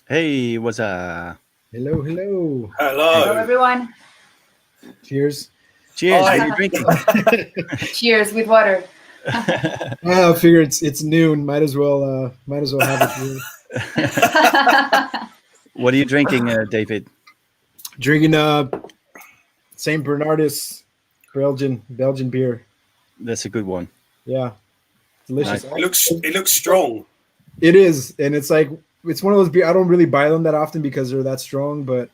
Hey, what's up? Hello, hello. Hello, Hello. everyone. Cheers. Cheers. Hi. What are you drinking? Cheers with water. I figure it's noon. Might as well have a drink. What are you drinking, David? Drinking Saint Bernardus Belgian beer. That's a good one. Yeah, delicious. Nice. It looks strong. It is, and it's one of those beer. I don't really buy them that often because they're that strong, but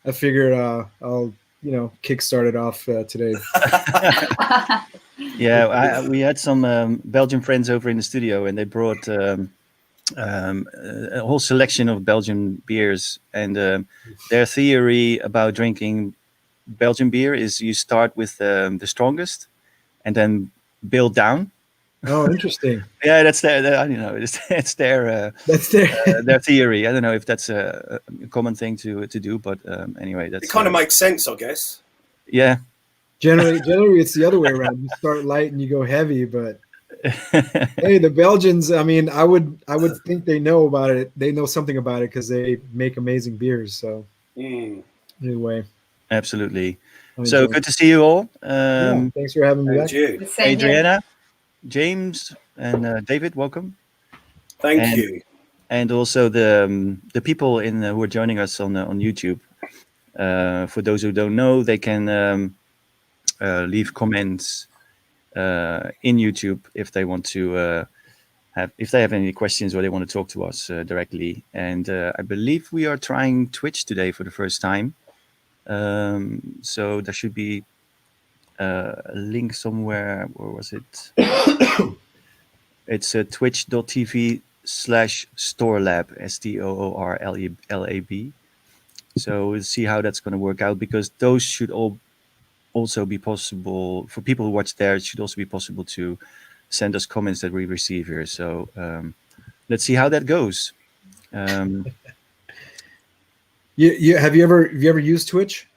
I figured I'll kickstart it off today. Yeah, we had some Belgian friends over in the studio, and they brought a whole selection of Belgian beers. And their theory about drinking Belgian beer is you start with the strongest, and then build down. Oh, interesting. Yeah, that's their. I don't know. It's their. That's their theory. I don't know if that's a common thing to do, but anyway, that's. It kind of makes sense, I guess. Yeah. Generally, it's the other way around. You start light and you go heavy, but hey, the Belgians. I mean, I would think they know about it. They know something about it because they make amazing beers. So anyway, absolutely. So good to see you all. Yeah, thanks for having me back. Adriana, James, and David, welcome. Thank you. And also the people who are joining us on YouTube. For those who don't know, they can leave comments in YouTube if they want to if they have any questions or they want to talk to us directly. And I believe we are trying Twitch today for the first time. So there should be a link somewhere. Where was it? It's twitch.tv/Stoorlab, STOORLAB. So we'll see how that's going to work out, because those should also be possible for people who watch there. It should also be possible to send us comments that we receive here. So let's see how that goes. Have you ever used Twitch?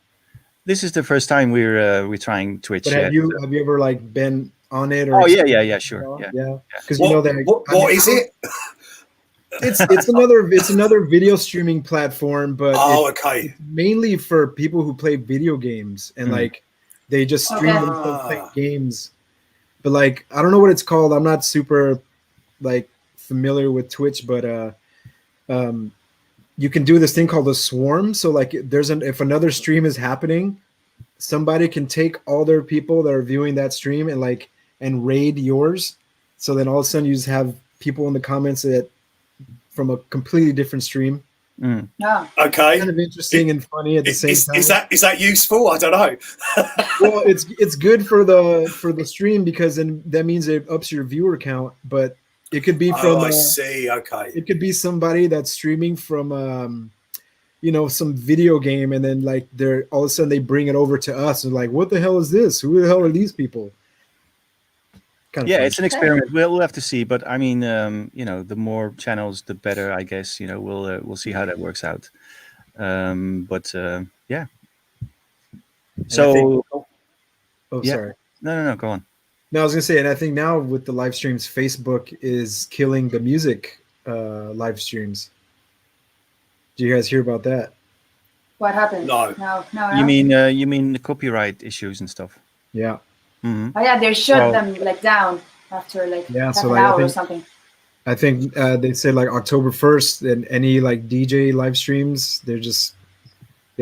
This is the first time we're trying Twitch. But have you ever been on it? Or yeah, sure, yeah. Because what is it? It's another video streaming platform, but okay. It's mainly for people who play video games and they just stream themselves playing games. But I don't know what it's called. I'm not super familiar with Twitch, but you can do this thing called a swarm. So if another stream is happening, somebody can take all their people that are viewing that stream and raid yours. So then all of a sudden you just have people in the comments that from a completely different stream. Yeah. Okay. Kind of interesting and funny at the same time. Is that useful? I don't know. Well, it's good for the stream because then that means it ups your viewer count, but it could be from I see. Okay. It could be somebody that's streaming from some video game, and then they're all of a sudden they bring it over to us and what the hell is this? Who the hell are these people? It's an experiment. We'll have to see, but I mean, the more channels, the better, I guess. We'll see how that works out. Yeah. So. Sorry. No. Go on. No, I was gonna say, and I think now with the live streams, Facebook is killing the music live streams. Do you guys hear about that? What happened? No. You mean the copyright issues and stuff? Yeah. Mm-hmm. Oh yeah, they shut them down after half an hour or something. I think they said October 1st, and any DJ live streams, they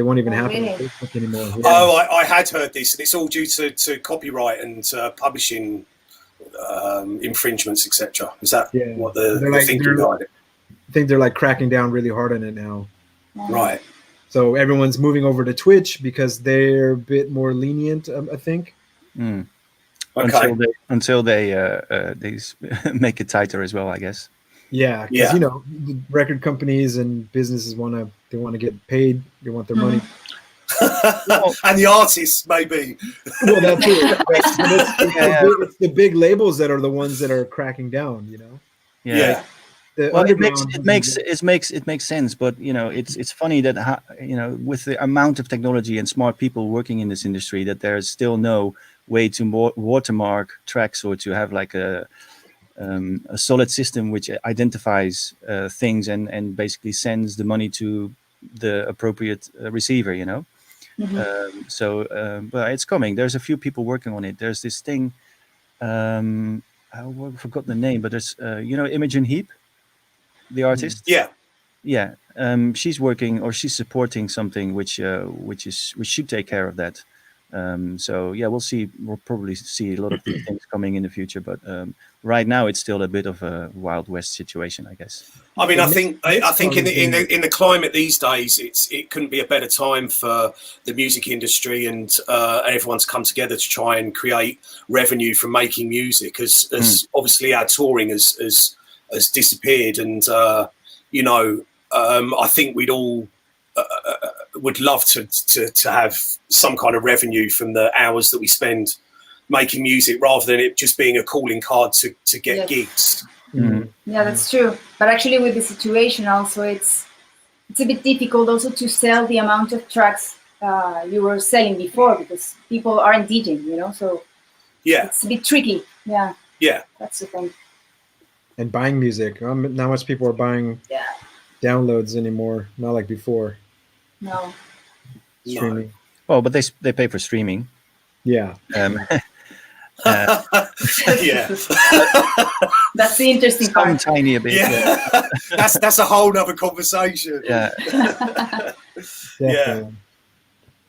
won't even happen on Facebook anymore. Yeah. Oh, I had heard this, and it's all due to copyright and publishing infringements, etc. Is that what the thinking behind it? I think they're cracking down really hard on it now. Right. So everyone's moving over to Twitch because they're a bit more lenient, I think. Mm. Okay. Until they make it tighter as well, I guess. Yeah, because the record companies and businesses want to get paid. They want their money. And the artists, maybe. Well, that's it. It's the big labels that are the ones that are cracking down. Yeah. Well, it makes sense, but it's funny that with the amount of technology and smart people working in this industry, that there's still no way to watermark tracks or to have a solid system which identifies things and basically sends the money to the appropriate receiver, you know. But it's coming. There's a few people working on it. There's this thing, I forgot the name, but there's you know, Imogen Heap, the artist. Yeah. She's working, or she's supporting something which should take care of that. So yeah, we'll probably see a lot of these things coming in the future, but right now it's still a bit of a Wild West situation, I guess. I mean, I think in the climate these days, it couldn't be a better time for the music industry and everyone to come together to try and create revenue from making music, as obviously our touring has disappeared, and you know, I think we'd all would love to have some kind of revenue from the hours that we spend making music, rather than it just being a calling card to get gigs. Yeah, that's true. But actually, with the situation, also it's a bit difficult also to sell the amount of tracks you were selling before, because people aren't DJing, you know. So it's a bit tricky. Yeah, that's the thing. And buying music, not much people are buying downloads anymore. Not like before. No. Streaming. Oh, but they pay for streaming. Yeah. Yeah. That's the interesting part. Tiny a bit. Yeah. That's a whole nother conversation. Yeah. Yeah.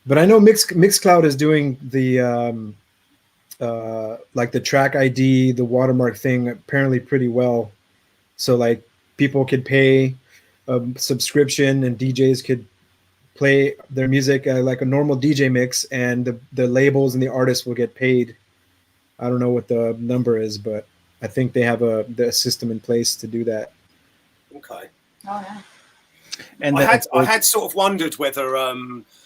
But I know Mixcloud is doing the like the track ID, the watermark thing apparently pretty well. So like people could pay a subscription and DJs could play their music like a normal DJ mix, and the labels and the artists will get paid. I don't know what the number is, but I think they have the system in place to do that. Okay. Oh yeah. And I had sort of wondered whether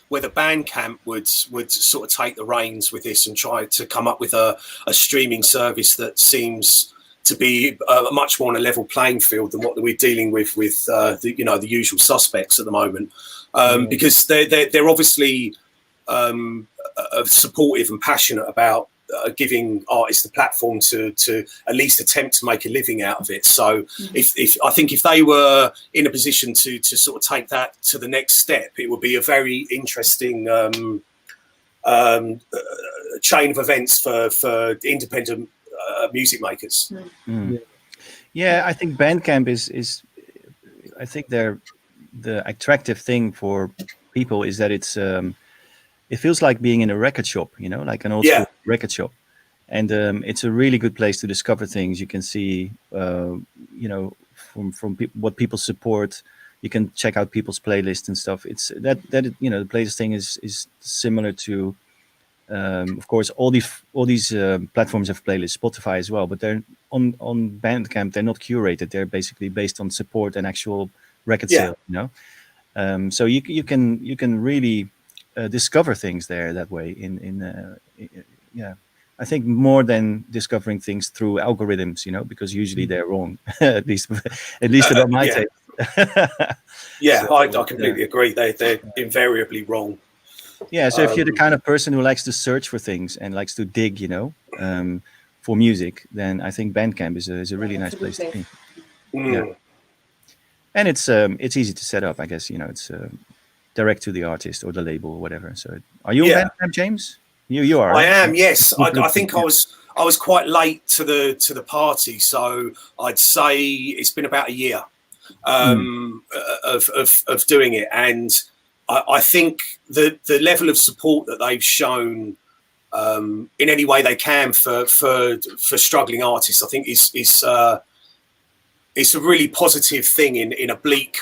Bandcamp would sort of take the reins with this and try to come up with a streaming service that seems to be much more on a level playing field than what we're dealing with the usual suspects at the moment, because they're obviously supportive and passionate about giving artists the platform to at least attempt to make a living out of it. So if they were in a position to sort of take that to the next step, it would be a very interesting chain of events for independent music makers. Yeah, I think Bandcamp is I think the attractive thing for people is that it's it feels like being in a record shop, you know, like an old school record shop, and it's a really good place to discover things. You can see you know, from what people support. You can check out people's playlists and stuff. It's that you know, the playlist thing is similar to of course all these platforms have playlists, Spotify as well, but they're on Bandcamp, they're not curated. They're basically based on support and actual record sale, you know. So you can really discover things there that way I think more than discovering things through algorithms, you know, because usually they're wrong. at least about my taste. I completely agree. They're invariably wrong. Yeah, so if you're the kind of person who likes to search for things and likes to dig, you know, for music, then I think Bandcamp is a really nice place to be. Yeah. And it's easy to set up, I guess. You know, it's direct to the artist or the label or whatever. So, are you on Bandcamp, James? You are. I am. Yes, I think I was quite late to the party, so I'd say it's been about a year of doing it, and I think the level of support that they've shown in any way they can for struggling artists, I think it's a really positive thing in a bleak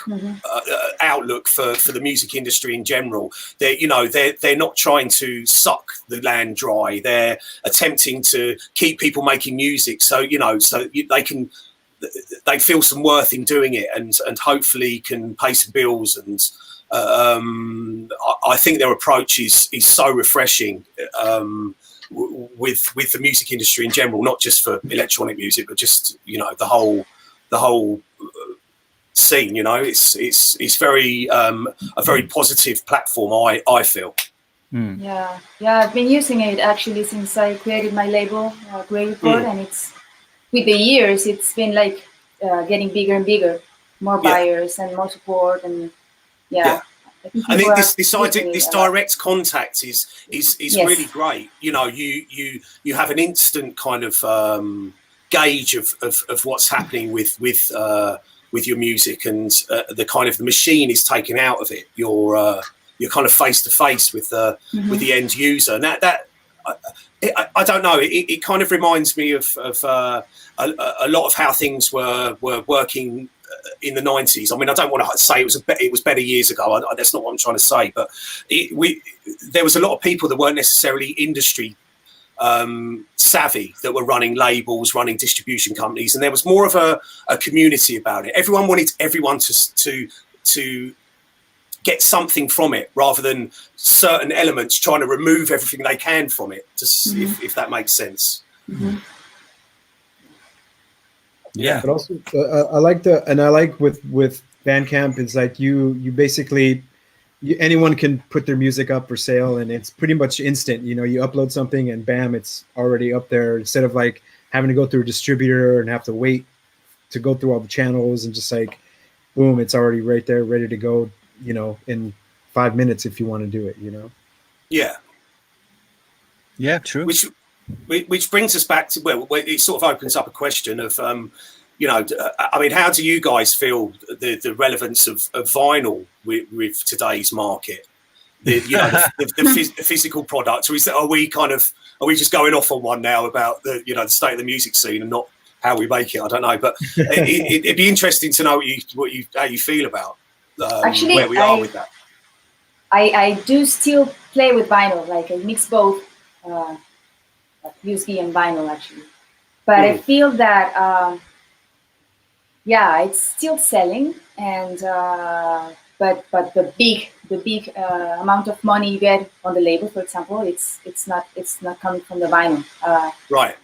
outlook for the music industry in general. They're not trying to suck the land dry. They're attempting to keep people making music, so they feel some worth in doing it, and hopefully can pay some bills. And I think their approach is so refreshing with the music industry in general, not just for electronic music, but just the whole scene. You know, it's very a very positive platform, I feel. Yeah, I've been using it actually since I created my label, Grey Report, and with the years, it's been like getting bigger and bigger, more Yeah. buyers and more support, and Yeah. I think I people think are this using it this a lot. direct contact is Yes. really great. You know, you have an instant kind of gauge of what's happening with your music, and the kind of the machine is taken out of it. You're kind of face to face with the end user, and that I don't know. It kind of reminds me of a lot of how things were working in the 90s. I mean, I don't want to say it was better years ago. That's not what I'm trying to say. But there was a lot of people that weren't necessarily industry savvy that were running labels, running distribution companies, and there was more of a community about it. Everyone wanted everyone to get something from it, rather than certain elements trying to remove everything they can from it. Just if that makes sense. Mm-hmm. Yeah. But also, I like with Bandcamp, it's like you basically anyone can put their music up for sale, and it's pretty much instant. You know, you upload something and bam, it's already up there, instead of like having to go through a distributor and have to wait to go through all the channels, and just like boom, it's already right there, ready to go. You know, in 5 minutes if you want to do it. You know. Yeah, true. Which brings us back to it sort of opens up a question of, you know, I mean, how do you guys feel the relevance of vinyl with today's market? The physical product, or are we just going off on one now about the state of the music scene and not how we make it? I don't know, but it'd be interesting to know how you feel about Actually, where we are with that. I do still play with vinyl, like I mix both USB and vinyl actually, but I feel that it's still selling, and but the big amount of money you get on the label, for example, it's not coming from the vinyl. Right.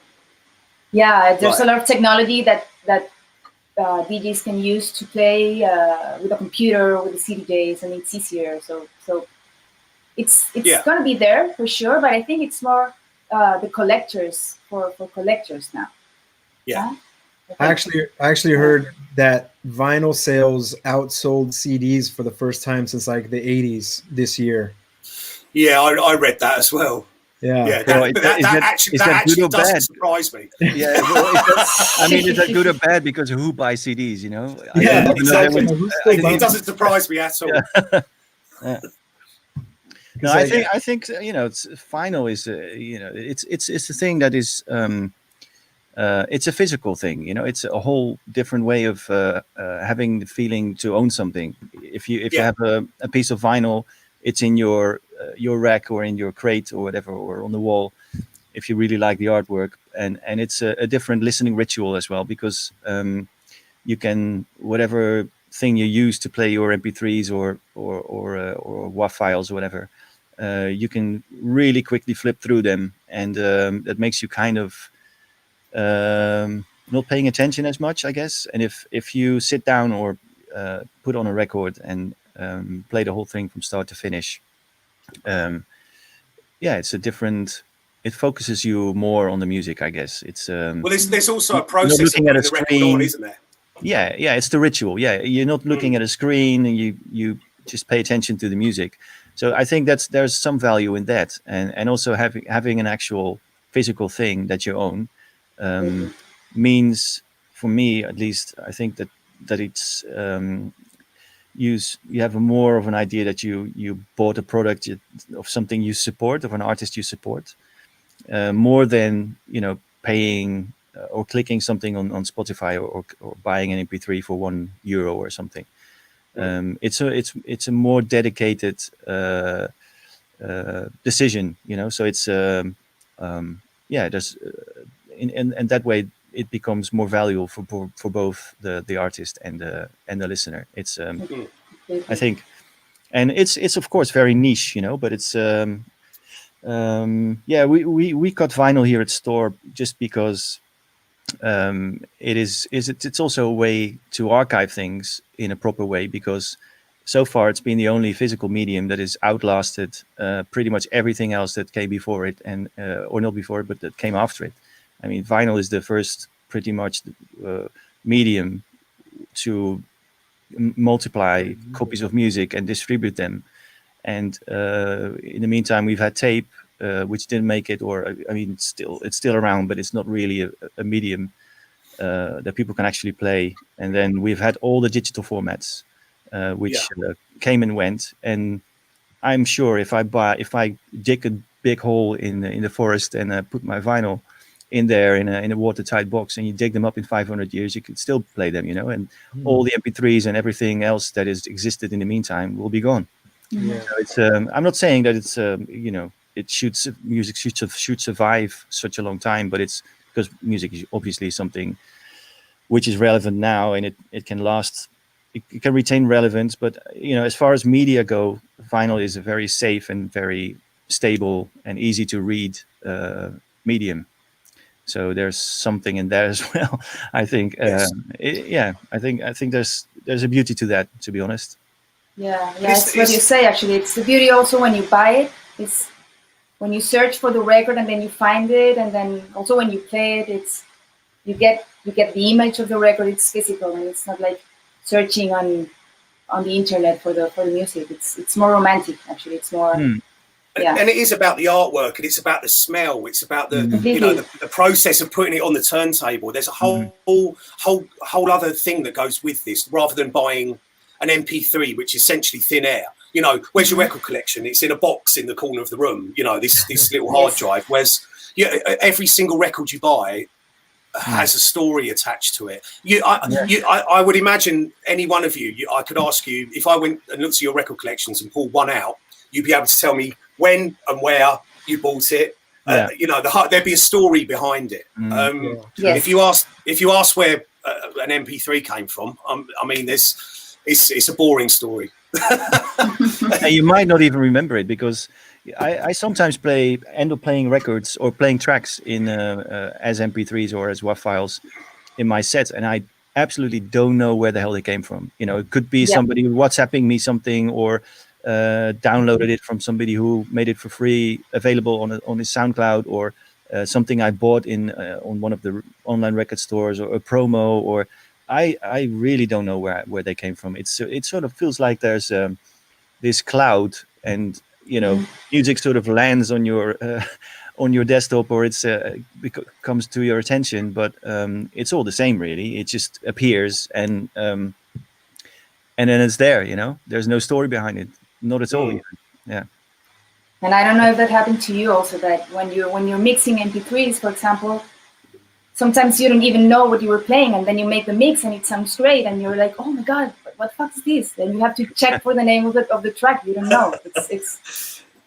Yeah, there's a lot of technology that DJs can use to play with a computer, with the CDJs, and it's easier. So it's going to be there for sure, but I think it's more the collectors for collectors now. Yeah. I actually heard that vinyl sales outsold CDs for the first time since like the 80s this year. Yeah, I read that as well. Yeah. That actually doesn't surprise me. Yeah, well, I mean, is that good or bad? Because who buys CDs? You know. Yeah, exactly. It doesn't surprise me at all. Yeah. No, I think it's vinyl is it's a thing that is it's a physical thing. You know, it's a whole different way of having the feeling to own something. If you have a piece of vinyl, it's in your rack or in your crate or whatever, or on the wall, if you really like the artwork, and it's a different listening ritual as well, because you can, whatever thing you use to play your MP3s or WAV files or whatever, you can really quickly flip through them, and that makes you kind of not paying attention as much, I guess. And if you sit down or put on a record and play the whole thing from start to finish, it's a different. It focuses you more on the music, I guess. It's well, there's also a process of looking at a putting the record screen, on, isn't there? Yeah, it's the ritual. Yeah, you're not looking at a screen, and you just pay attention to the music. So I think there's some value in that, and also having an actual physical thing that you own means, for me at least, I think that it's you have more of an idea that you bought a product of something you support, of an artist you support, more than paying or clicking something on Spotify or buying an MP3 for €1 or something. It's a more dedicated decision, so it's there's in that way it becomes more valuable for both the artist and the listener. It's I think, and it's of course very niche, but it's we cut vinyl here at Store just because it's also a way to archive things in a proper way, because so far it's been the only physical medium that has outlasted pretty much everything else that came before it, and or not before it, but that came after it. I mean, vinyl is the first pretty much the medium to multiply copies of music and distribute them. And in the meantime, we've had tape, which didn't make it, or I mean, it's still around, but it's not really a medium that people can actually play. And then we've had all the digital formats, which came and went. And I'm sure if I dig a big hole in the forest and put my vinyl in there in a watertight box, and you dig them up in 500 years, you could still play them, you know. And all the MP3s and everything else that has existed in the meantime will be gone. Yeah. So it's I'm not saying that it's you know, music should survive such a long time, but it's because music is obviously something which is relevant now, and it can last, it can retain relevance. But you know, as far as media go, vinyl is a very safe and very stable and easy to read medium. So there's something in there as well. I think Yes. I think there's a beauty to that, to be honest. Yeah, It's- it's what you say. Actually, it's the beauty also when you buy it. It's when you search for the record and then you find it, and then also when you play it, it's you get the image of the record. It's physical, and it's not like searching on the internet for the music. It's more romantic. Actually, it's more. Yeah. And it is about the artwork, and it's about the smell. It's about the Completely. the process of putting it on the turntable. There's a whole other thing that goes with this, rather than buying an MP3, which is essentially thin air. You know, where's your record collection? It's in a box in the corner of the room. You know, this little hard drive. Whereas every single record you buy has a story attached to it. I would imagine any one of you, I could ask you, if I went and looked at your record collections and pulled one out, you'd be able to tell me when and where you bought it. You know, there'd be a story behind it. Yes. If you ask where an MP3 came from, I mean, it's a boring story. And you might not even remember it, because I sometimes end up playing records or playing tracks in as MP3s or as WAV files in my sets, and I absolutely don't know where the hell they came from. You know, it could be somebody WhatsApping me something, or downloaded it from somebody who made it for free, available on his SoundCloud, or something I bought on one of the online record stores, or a promo, or I really don't know where they came from. It sort of feels like there's this cloud, and you know, music sort of lands on your desktop, or comes to your attention, but it's all the same, really. It just appears, and then it's there. You know, there's no story behind it, not at all. Yeah. And I don't know if that happened to you also, that when you're mixing MP3s, for example, sometimes you don't even know what you were playing, and then you make the mix and it sounds great, and you're like, oh my god, what the fuck is this? Then you have to check for the name of the track. You don't know.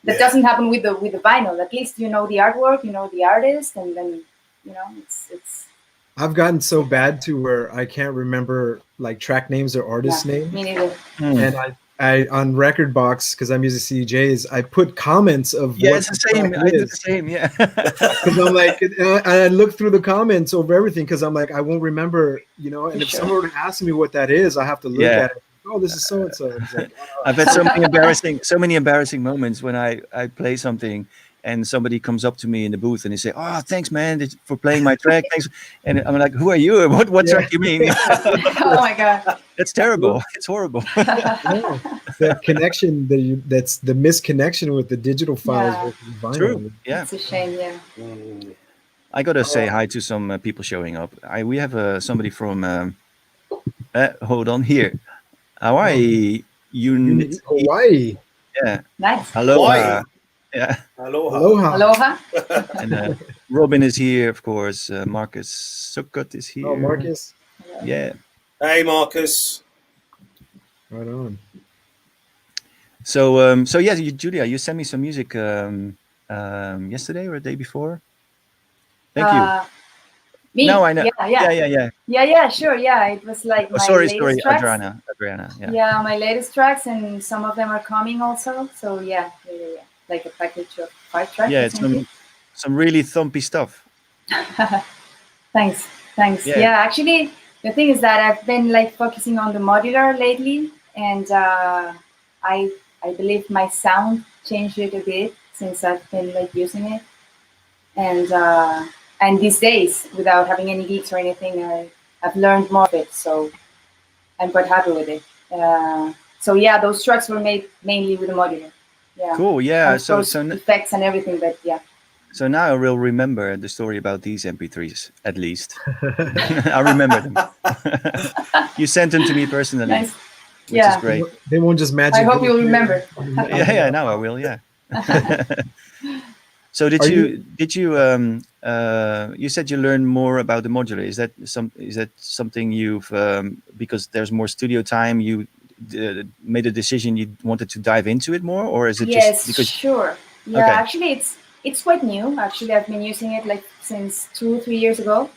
That doesn't happen with the vinyl. At least you know the artwork, you know the artist, and then you know it's. I've gotten so bad to where I can't remember like track names or artist names. Me neither. And I on Record Box, because I'm using CDJs, I put comments of It's the same. I do the same. Yeah. Because I'm like, I look through the comments over everything, because I'm like, I won't remember, you know. And if someone were to ask me what that is, I have to look at it. Oh, this is so and so. Like, I've had so many embarrassing moments when I play something and somebody comes up to me in the booth and they say, "Oh, thanks, man, for playing my track." Thanks. And I'm like, "Who are you? What track you mean?" Oh my god, that's terrible. It's horrible. no, that connection, that's the misconnection with the digital files with vinyl. True. Yeah. it's a shame. Yeah. I gotta say hi to some people showing up. We have somebody from. Hold on here. Hawaii. Hawaii. Yeah. Nice. Aloha. Yeah. Aloha. Aloha. And Robin is here, of course. Marcus Sukkot is here. Oh, Marcus. Yeah. Hey, Marcus. Right on. So yeah, Julia, you sent me some music yesterday or the day before. Thank you. Me? No, I know. Yeah, sure. Yeah, it was like my latest tracks. Adriana. Yeah. Yeah, my latest tracks, and some of them are coming also. So yeah. Like a package of 5 tracks. Yeah, it's some really thumpy stuff. Thanks. Yeah, actually, the thing is that I've been like focusing on the modular lately, and I believe my sound changed it a bit since I've been like using it, and And these days, without having any gigs or anything, I've learned more of it. So I'm quite happy with it. So yeah, those tracks were made mainly with the modular. Yeah. Cool. Yeah. And of course, effects and everything, but yeah. So now I will remember the story about these MP3s, at least. I remember them. You sent them to me personally, Nice. which is great. They won't just magic. I hope you'll remember. Yeah, now I will, yeah. So did you you said you learned more about the modular? Is that something you've because there's more studio time, you made a decision you wanted to dive into it more, or is it just because? Sure. Yeah, okay. Actually it's quite new. Actually, I've been using it like since 2-3 years ago.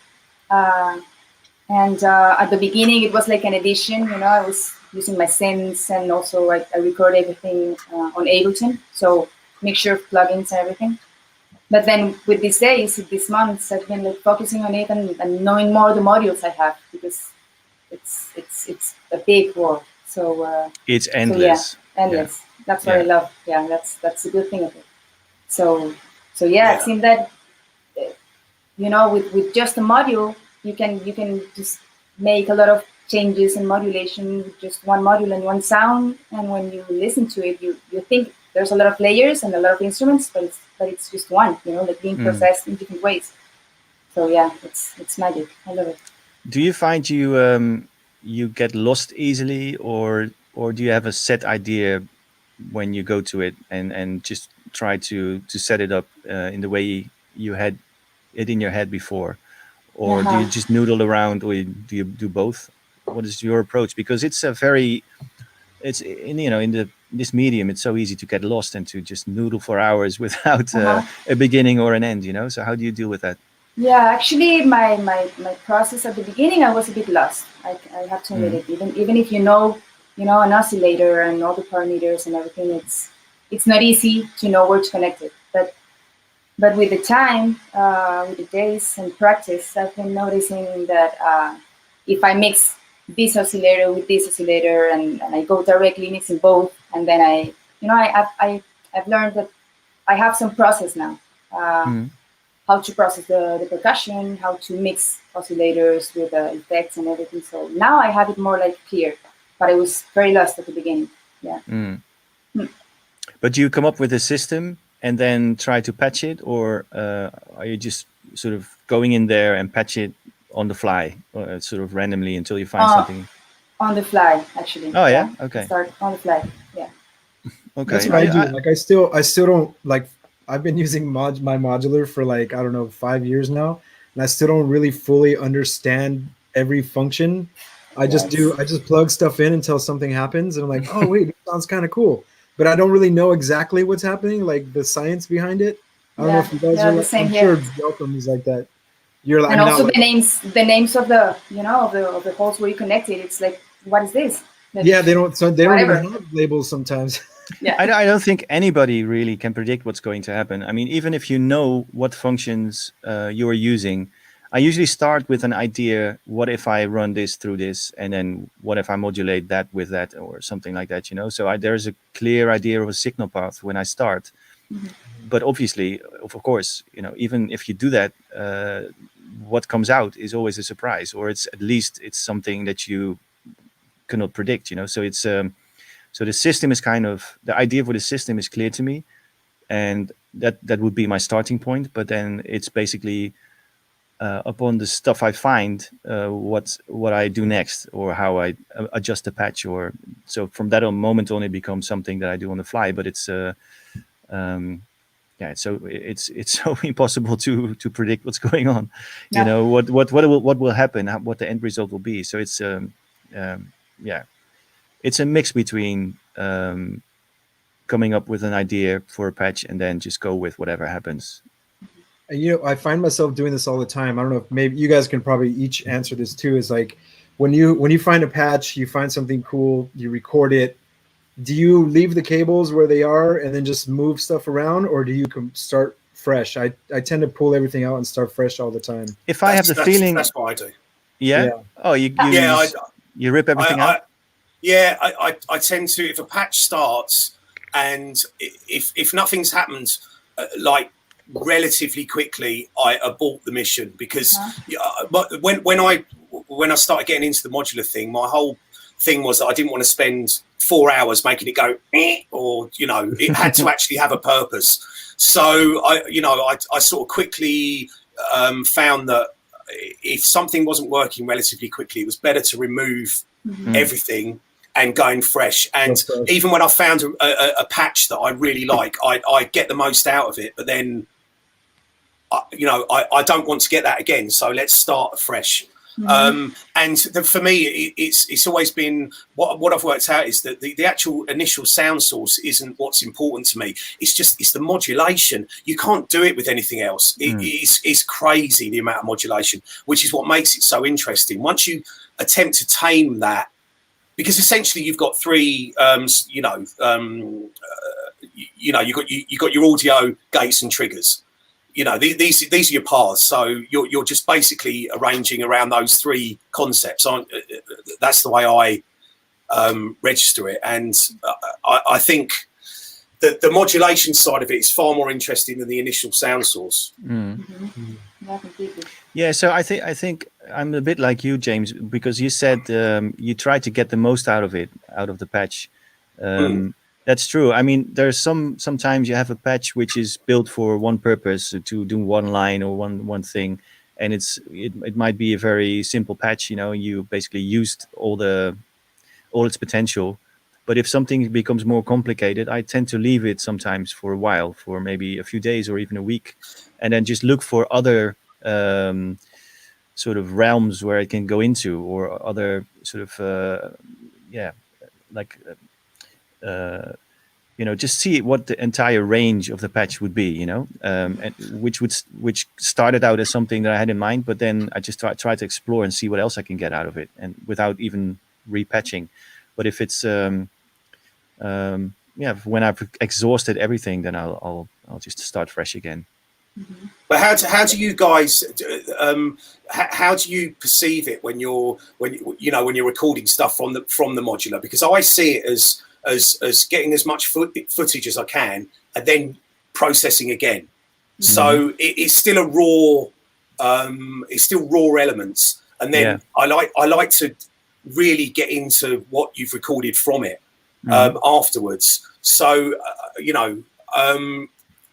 And at the beginning it was like an addition, you know, I was using my synths, and also like I record everything on Ableton, so mixture of plugins and everything. But then with these months, I've been like focusing on it and knowing more the modules I have, because it's a big world. So it's endless. So yeah, endless. Yeah. That's what I love. Yeah, that's the good thing of it. So it seemed that you know, with just a module, you can just make a lot of changes in modulation with just one module and one sound. And when you listen to it, you think there's a lot of layers and a lot of instruments, but it's just one, you know, like being processed in different ways. So yeah, it's magic. I love it. Do you find you get lost easily, or do you have a set idea when you go to it and just try to set it up in the way you had it in your head before, or do you just noodle around, or do you do both? What is your approach? Because it's in this medium, it's so easy to get lost and to just noodle for hours without a beginning or an end, you know. So how do you deal with that? Yeah, actually, my process at the beginning, I was a bit lost. I have to admit it. Even if you know an oscillator and all the parameters and everything, it's not easy to know where to connect it. But with the time, with the days and practice, I've been noticing that if I mix this oscillator with this oscillator and I go directly mixing both, and then I've learned that I have some process now. How to process the percussion, how to mix oscillators with the effects and everything. So now I have it more like clear, but I was very lost at the beginning. Yeah. But do you come up with a system and then try to patch it, or are you just sort of going in there and patch it on the fly, or sort of randomly until you find something? On the fly, actually. Oh yeah, okay. Start on the fly. Yeah. Okay. That's what I do. Like I still don't like. I've been using my modular for like, I don't know, 5 years now, and I still don't really fully understand every function. I just plug stuff in until something happens, and I'm like, oh wait, it sounds kind of cool, but I don't really know exactly what's happening, like the science behind it. I don't know if you guys are. Like, I'm sure Welcome is like that. You're like, and also the names of the of the holes where you connect it. It's like, what is this? Yeah, they don't even have labels sometimes. Yeah. I don't think anybody really can predict what's going to happen. I mean, even if you know what functions you are using, I usually start with an idea. What if I run this through this, and then what if I modulate that with that, or something like that, you know? So there's a clear idea of a signal path when I start. But obviously, of course, you know, even if you do that, what comes out is always a surprise, or it's something that you cannot predict, you know? So it's so the system is the idea for the system is clear to me, and that would be my starting point. But then it's basically upon the stuff I find, what I do next, or how I adjust the patch, or so from that moment on, it becomes something that I do on the fly. But it's it's so impossible to predict what's going on. You know, what will happen, what the end result will be. So it's it's a mix between coming up with an idea for a patch and then just go with whatever happens. You know, I find myself doing this all the time. I don't know if maybe you guys can probably each answer this too. Is like when you find a patch, you find something cool, you record it. Do you leave the cables where they are and then just move stuff around, or do you start fresh? I tend to pull everything out and start fresh all the time. If I have the feeling, that's what I do. Yeah. Oh, you rip everything out. I tend to, if a patch starts and if nothing's happened, like relatively quickly I abort the mission because but when I started getting into the modular thing, my whole thing was that I didn't want to spend 4 hours making it go or it had to actually have a purpose. So I sort of quickly found that if something wasn't working relatively quickly, it was better to remove everything and going fresh. And even when I found a patch that I really like, I get the most out of it. But then, I don't want to get that again. So let's start afresh. For me, it's always been what I've worked out is that the actual initial sound source isn't what's important to me. It's the modulation. You can't do it with anything else. It's crazy the amount of modulation, which is what makes it so interesting. Once you attempt to tame that, because essentially you've got three, you got your audio gates and triggers. These are your paths. So you're just basically arranging around those three concepts. That's the way I register it, and I think that the modulation side of it is far more interesting than the initial sound source. Yeah, so I think I'm a bit like you, James, because you said you try to get the most out of the patch. That's true. I mean, there's sometimes you have a patch which is built for one purpose, to do one line or one thing, and it might be a very simple patch. You basically used all its potential. But if something becomes more complicated, I tend to leave it sometimes for a while, for maybe a few days or even a week, and then just look for other sort of realms where it can go into, or other sort of just see what the entire range of the patch would be, and which started out as something that I had in mind, but then I just try to explore and see what else I can get out of it, and without even repatching. But if it's when I've exhausted everything, then I'll just start fresh again. But how do you guys how do you perceive it when you're recording stuff from the modular? Because I see it as getting as much footage as I can and then processing again. So it's still a raw it's still raw elements, and then I like to really get into what you've recorded from it afterwards. So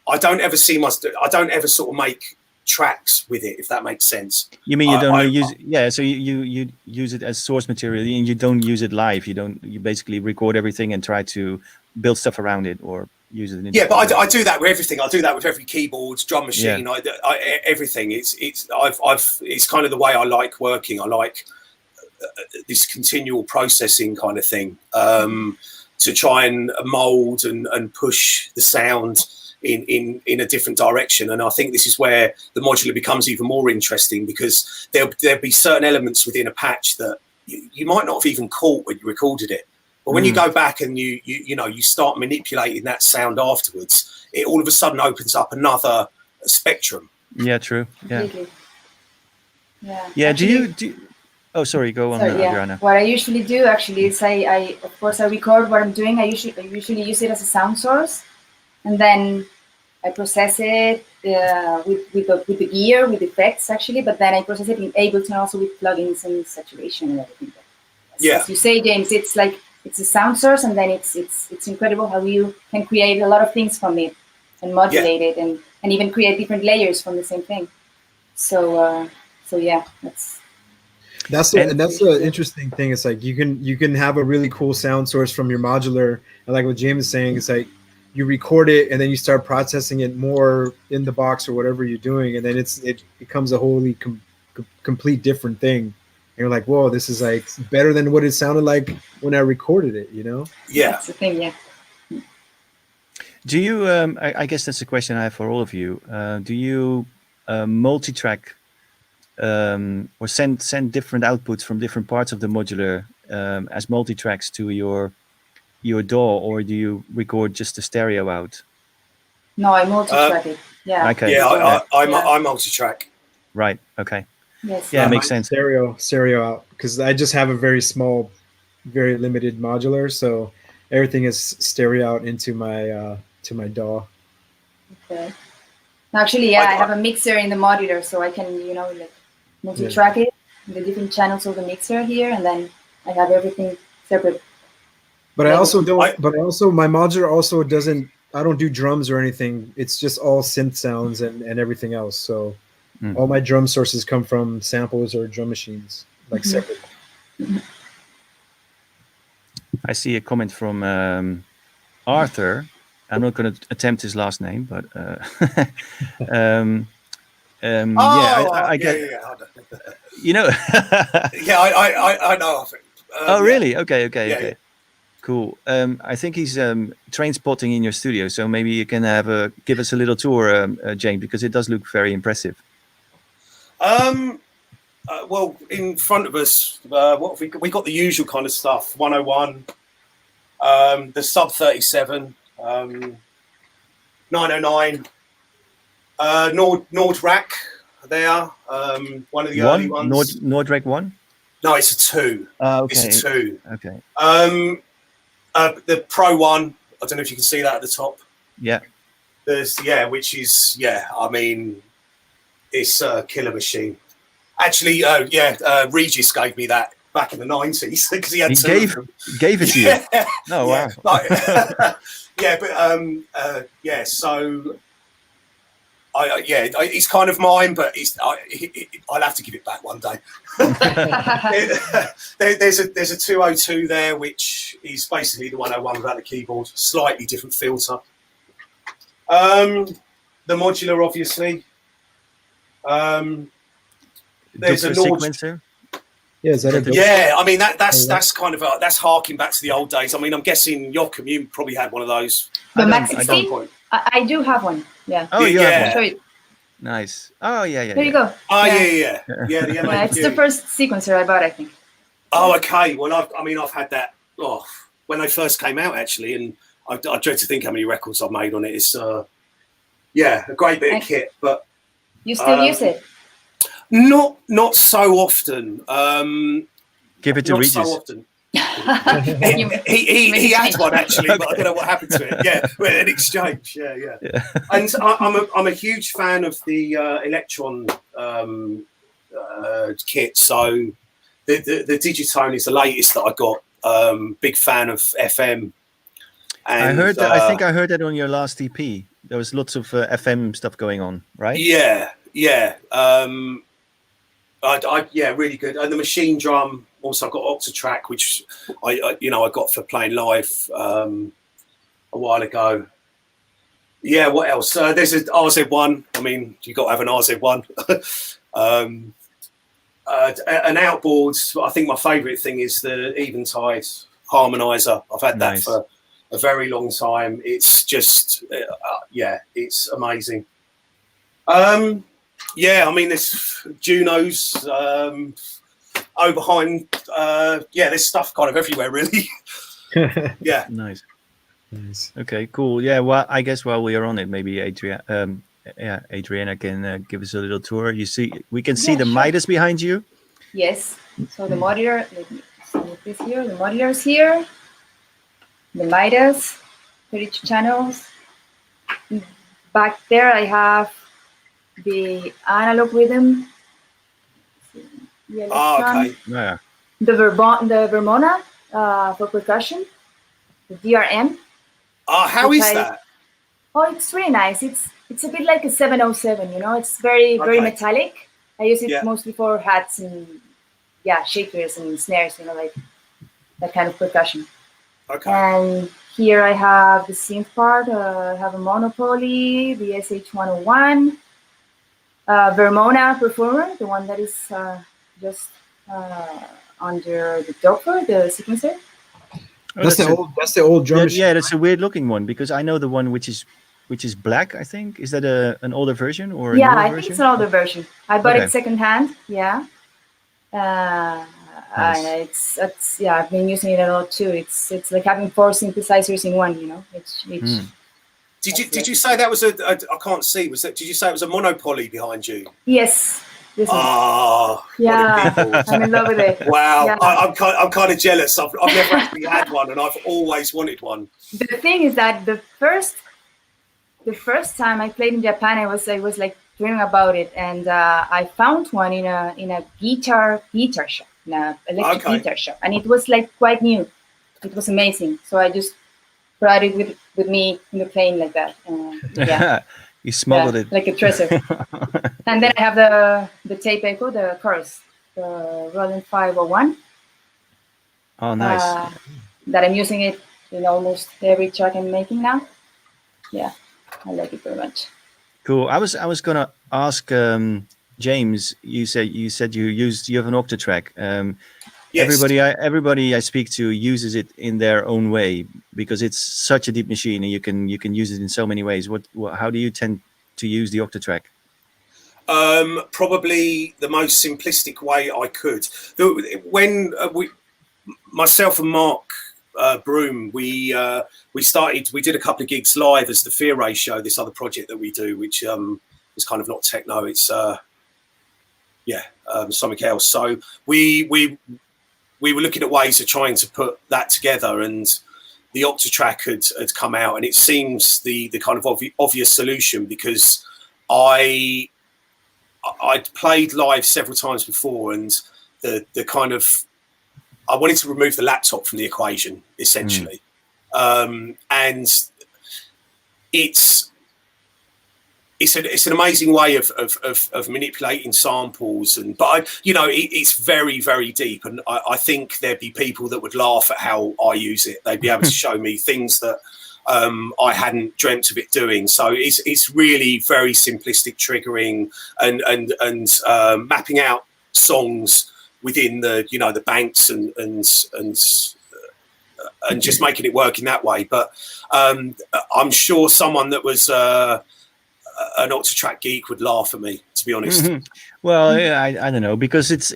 I don't ever sort of make tracks with it, if that makes sense. You mean you don't use it? Yeah, so you use it as source material, and you don't use it live. You basically record everything and try to build stuff around it, or use it. Yeah, but I do that with everything. I do that with every keyboard, drum machine, everything. It's kind of the way I like working. I like this continual processing kind of thing, to try and mold and push the sound in a different direction. And I think this is where the modular becomes even more interesting, because there'll be certain elements within a patch that you might not have even caught when you recorded it, but when you go back and you start manipulating that sound afterwards, it all of a sudden opens up another spectrum. Yeah, true. Yeah. Completely. Yeah. Do you oh, sorry, go on, Adriana. What I usually do actually is I of course I record what I'm doing. I usually use it as a sound source, and then I process it with the gear, with effects actually, but then I process it in Ableton also with plugins and saturation and everything. As you say, James, it's like it's a sound source, and then it's incredible how you can create a lot of things from it and modulate it, and even create different layers from the same thing. So that's the interesting thing. It's like you can have a really cool sound source from your modular, and like what James is saying, it's like you record it and then you start processing it more in the box or whatever you're doing, and then it becomes a wholly complete different thing. And you're like, whoa, this is like better than what it sounded like when I recorded it, Yeah, that's the thing. Yeah. Do you? I guess that's a question I have for all of you. Do you multi-track or send different outputs from different parts of the modular as multi-tracks to your DAW, or do you record just the stereo out? No, I multi-track it. Yeah. Okay. Yeah, I multi-track. Right. Okay. Yes. Yeah, it makes sense. Stereo out, because I just have a very small, very limited modular, so everything is stereo out into my DAW. Okay. Actually, yeah, I have a mixer in the monitor, so I can, like multi-track it, the different channels of the mixer here, and then I have everything separate. But I also don't. But also, my modular also doesn't. I don't do drums or anything. It's just all synth sounds and everything else. So all my drum sources come from samples or drum machines, like separate. I see a comment from Arthur. I'm not going to attempt his last name, but I get. You know. Yeah, I know of it. Oh, really? Okay. Yeah. Cool. I think he's train spotting in your studio, so maybe you can give us a little tour, Jane, because it does look very impressive. Well, in front of us, what have we got? The usual kind of stuff: 101, the Sub 37, 909, Nordrack. There, one of the early ones. Nordrack 1. No, it's a 2. Okay. It's a 2. Okay. The Pro 1. I don't know if you can see that at the top. Yeah. There's which is I mean, it's a killer machine. Actually, Regis gave me that back in the 90s because he had gave it to you. Oh wow. So it's kind of mine, but I'll have to give it back one day. There's a 202 there, which is basically the 101 without the keyboard, slightly different filter. The modular, obviously. There's a sequencer. Yeah, is that a I mean that's kind of that's harking back to the old days. I mean, I'm guessing Joachim, you probably had one of those. The Max 16. I do have one. Yeah. Oh, you have one. I'll show you. Nice. Oh yeah. There you go. Oh yeah. It's the first sequencer I bought, I think. Oh, okay. Well, I've had that when they first came out, actually, and I dread to think how many records I've made on it. It's a great bit of kit, but you still use it? Not so often. Give it to Regis. Not so often. he had one actually, but I don't know what happened to it. Yeah, an exchange. Yeah. And I'm a huge fan of the Electron kit. So the Digitone is the latest that I got. Big fan of FM. And, I heard that. I think I heard that on your last EP. There was lots of FM stuff going on, right? Yeah. Really good. And the machine drum. Also, I've got Octatrack, which I got for playing live a while ago. Yeah, what else? There's an RZ1. I mean, you got to have an RZ1. An outboard. I think my favourite thing is the Eventide harmonizer. I've had that for a very long time. It's just, it's amazing. I mean, there's Junos. Oberheim, there's stuff kind of everywhere, really. Yeah. Nice. Okay, cool. Yeah, well, I guess while we are on it, maybe Adriana can give us a little tour. We can see the Midas behind you. Yes. So the monitor, let me send this here. The monitor is here. The Midas, 32 channels. Back there, I have the analog rhythm. Okay. Yeah. The Vermona for percussion, the DRM. How is that? Oh, it's really nice. It's a bit like a 707. It's very metallic. I use it mostly for hats and shakers and snares. Like that kind of percussion. Okay. And here I have the synth part. I have a Monopoly, the SH101, Vermona Performer, the one that is just under the Doppler, the sequencer. That's the old drum machine. Yeah, that's a weird looking one because I know the one which is black. I think is that an older version or a newer I version? think it's an older version. I bought it secondhand. Yeah. Nice. It's I've been using it a lot too. It's like having 4 synthesizers in one. Did you say that was I can't see. Did you say it was a Monopoly behind you? Yes. I'm in love with it. Wow, yeah. I'm kind of jealous. I've never actually had one, and I've always wanted one. The thing is that the first the first time I played in Japan, I was like dreaming about it, and I found one in a guitar shop, in a electric guitar shop, and it was like quite new. It was amazing. So I just brought it with me in the plane like that. Yeah. You smuggled it like a treasure. And then I have the tape echo, the chorus, the Roland 501. Oh, nice. That I'm using it in almost every track I'm making now. Yeah, I like it very much. Cool. I was gonna ask James. You said you have an Octatrack. Yes. Everybody I speak to uses it in their own way because it's such a deep machine, and you can use it in so many ways. How do you tend to use the Octatrack? Probably the most simplistic way I could. When myself and Mark Broom, we did a couple of gigs live as the Fear Ratio, this other project that we do, which is kind of not techno. It's something else. So we were looking at ways of trying to put that together, and the Octatrack had come out, and it seems the kind of obvious solution, because I'd played live several times before, and the kind of, I wanted to remove the laptop from the equation, essentially. And it's an amazing way of manipulating samples, it's very, very deep, and I think there'd be people that would laugh at how I use it. They'd be able to show me things that I hadn't dreamt of it doing. So it's really very simplistic triggering and mapping out songs within the banks and just making it work in that way. But I'm sure someone that was an Octatrack geek would laugh at me, to be honest. Well, yeah, I don't know, because it's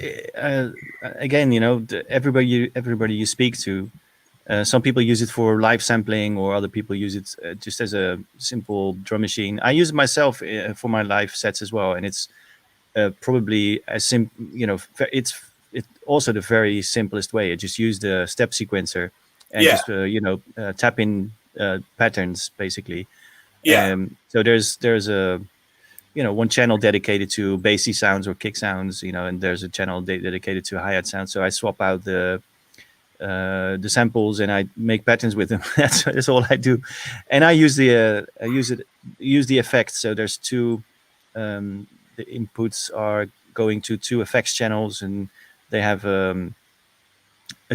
again, everybody you speak to, some people use it for live sampling, or other people use it just as a simple drum machine. I use it myself for my live sets as well, and it's probably it's also the very simplest way. I just use the step sequencer and just tap in patterns, basically. So there's a one channel dedicated to bassy sounds or kick sounds, and there's a channel dedicated to hi-hat sounds. So I swap out the samples and I make patterns with them. That's all I do. And I use the effects. So there's two. The inputs are going to two effects channels, and they have a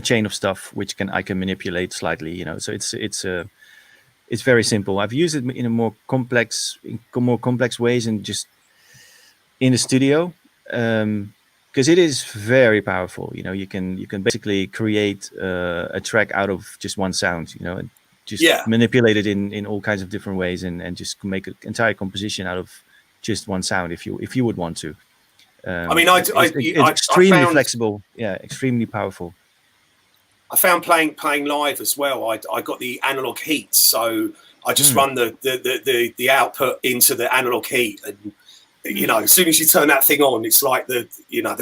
chain of stuff which I can manipulate slightly. So it's very simple. I've used it in more complex ways, and just in the studio, because it is very powerful. You can basically create a track out of just one sound. And just manipulate it in all kinds of different ways, and just make an entire composition out of just one sound if you would want to. It's extremely flexible. Yeah, extremely powerful. I found playing live as well. I got the analog heat, so I just run the output into the analog heat, and as soon as you turn that thing on, it's like the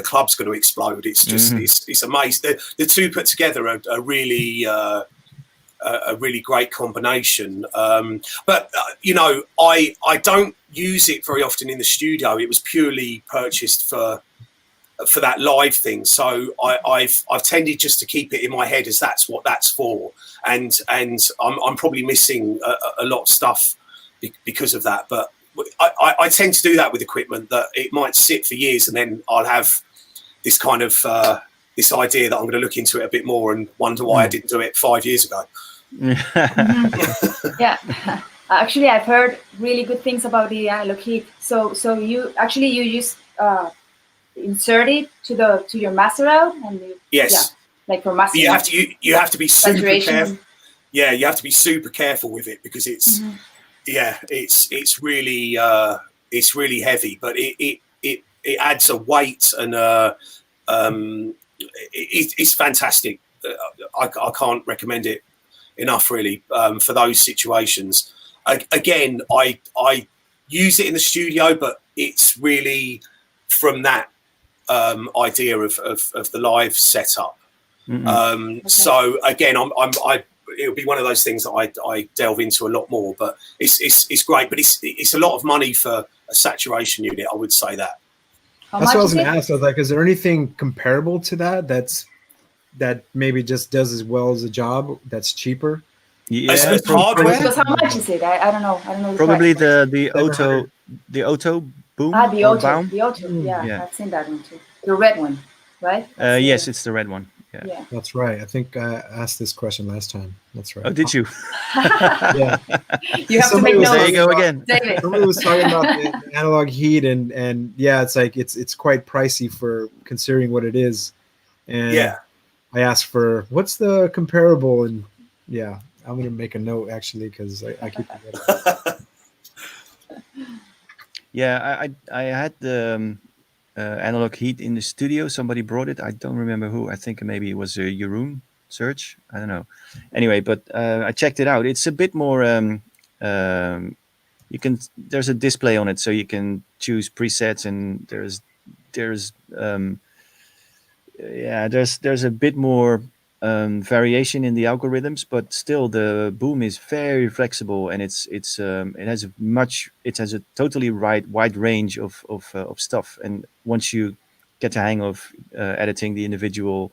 club's going to explode. It's just it's amazing. The two put together are really a really great combination. But I don't use it very often in the studio. It was purely purchased for that live thing, so I've tended just to keep it in my head as that's what that's for, and I'm probably missing a lot of stuff because of that. But I tend to do that with equipment, that it might sit for years, and then I'll have this kind of this idea that I'm going to look into it a bit more and wonder why I didn't do it 5 years ago. Yeah, actually, I've heard really good things about the analog heat. So you use insert it to your master out, and like for master. You have to be super careful. Yeah, you have to be super careful with it, because it's it's really heavy, but it adds a weight, and it's fantastic. I can't recommend it enough, really, for those situations. Again, I use it in the studio, but it's really from that idea of the live setup. Okay. So again, it'll be one of those things that I delve into a lot more. But it's great, but it's a lot of money for a saturation unit. I would say that. How That's what I was much going is to it? ask. I was like, is there anything comparable to that maybe just does as well as a job that's cheaper? As hardware? Because how much is it? I don't know. I don't know. The Probably price. the Auto Boom The or Auto. Baum. The Auto. Yeah, Yeah. I've seen that one too. The red one, right? That's Yes, the- it's the red one. Yeah. Yeah. That's right. I think I asked this question last time. That's right. Oh, did you? Yeah. You have to Somebody make was There notes. you go again. David. Somebody was talking about the analog heat, and yeah, it's like it's quite pricey for considering what it is. And Yeah. I asked for what's the comparable, and yeah, I'm gonna make a note actually because I keep forgetting. Yeah, I had the analog heat in the studio. Somebody brought it. I don't remember who. I think maybe it was Jeroen Search. I don't know. Anyway, but I checked it out. It's a bit more. You can. There's a display on it, so you can choose presets, and there's a bit more variation in the algorithms, but still the boom is very flexible, and it has a totally wide range of stuff. And once you get the hang of editing the individual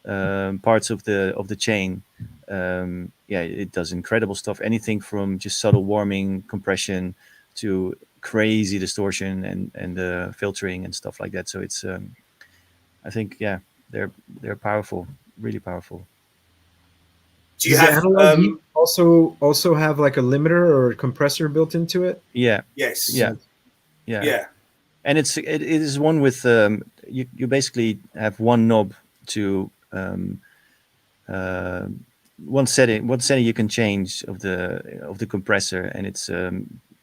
parts of the chain, it does incredible stuff. Anything from just subtle warming, compression, to crazy distortion and filtering and stuff like that. So it's I think they're powerful, really powerful. Do you Does the have? analog heat also have like a limiter or a compressor built into it? Yeah, Yes. yeah. Yeah. And it is one with you basically have one knob to one setting you can change of the compressor, and it's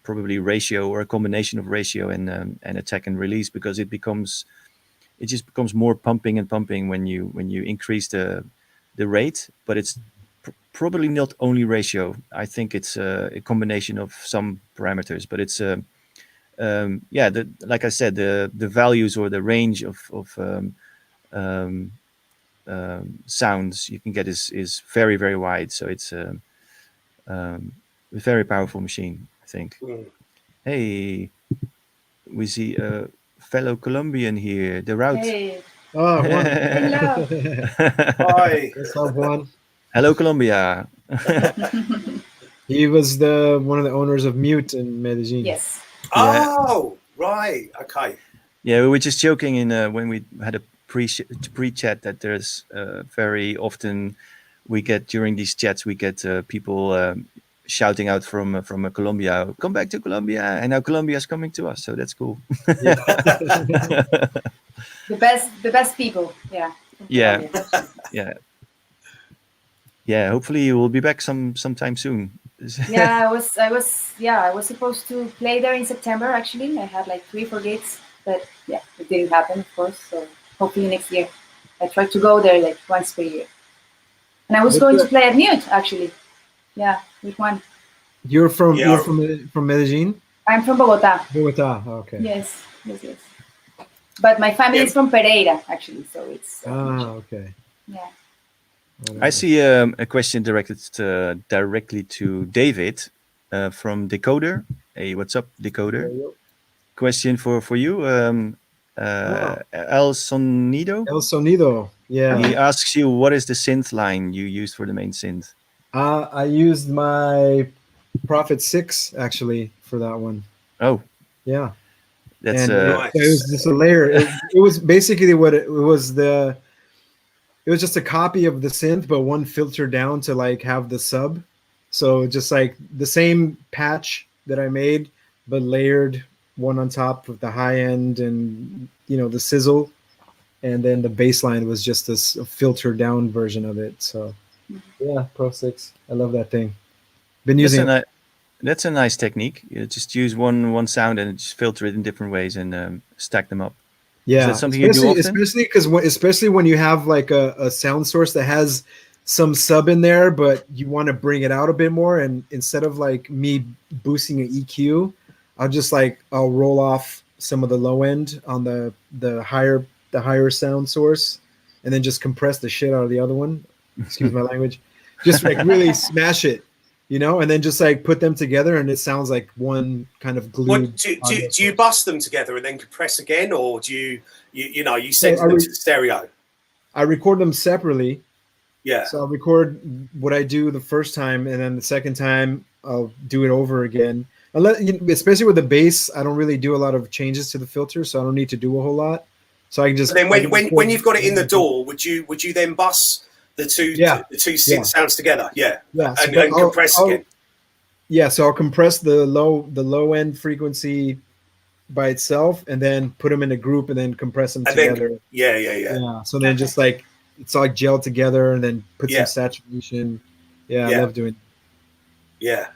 probably ratio or a combination of ratio and attack and release, because it just becomes more pumping and pumping when you increase the rate. But it's probably not only ratio. I think it's a combination of some parameters, but it's like I said, the values or the range of sounds you can get is very, very wide. So it's a very powerful machine, I think. Mm. Hey, we see a fellow Colombian here, the route. Hey. Oh, Juan. Hello. Hi. What's up, Juan? Hello, Colombia. He was one of the owners of Mute in Medellin. Yes. Yeah. Oh, right. Okay. Yeah, we were just joking when we had a pre-chat that there's very often during these chats we get people shouting out from Colombia, come back to Colombia, and now Colombia is coming to us, so that's cool. Yeah. The best people. Yeah. Yeah. Yeah, hopefully you will be back sometime soon. Yeah, I was supposed to play there in September. Actually, I had like 3-4 gigs, but yeah, it didn't happen, of course. So hopefully next year. I try to go there like once per year. And I was going to play at Mute actually. Yeah, with one. You're from Yeah. from Medellin? I'm from Bogota. Bogota. Okay. Yes. But my family is from Pereira actually, so it's Okay. yeah. I see a question directed directly to David from Decoder. Hey, what's up, Decoder? Question for you. El Sonido. El Sonido. Yeah. He asks you, what is the synth line you used for the main synth? I used my Prophet 6 actually for that one. Oh, Yeah. that's And Nice. it was just a layer. It was basically what it was. It was just a copy of the synth, but one filter down to like have the sub. So just like the same patch that I made, but layered one on top of the high end and the sizzle, and then the bass line was just this filtered down version of it. So yeah, Pro 6. I love that thing. Been using it. That's a nice technique. You just use one sound and just filter it in different ways and stack them up. Yeah, Is that something you do often? especially when you have like a sound source that has some sub in there, but you want to bring it out a bit more, and instead of like me boosting an EQ, I'll roll off some of the low end on the higher sound source, and then just compress the shit out of the other one. Excuse my language. just like really smash it, you know, and then just like put them together, and it sounds like one kind of glued. What, do you bust them together and then compress again, or do you send them to the stereo? I record them separately. Yeah. So I'll record what I do the first time, and then the second time I'll do it over again. Especially with the bass, I don't really do a lot of changes to the filter, so I don't need to do a whole lot. So I can just. But then when you've got it in the DAW, would you then bus the two synth sounds together? Yeah. Yeah. And compress again. Yeah. So I'll compress the low end frequency by itself, and then put them in a group, and then compress them together. Yeah. So then just like it's like gel together, and then put some saturation. Yeah, I love doing. Yeah,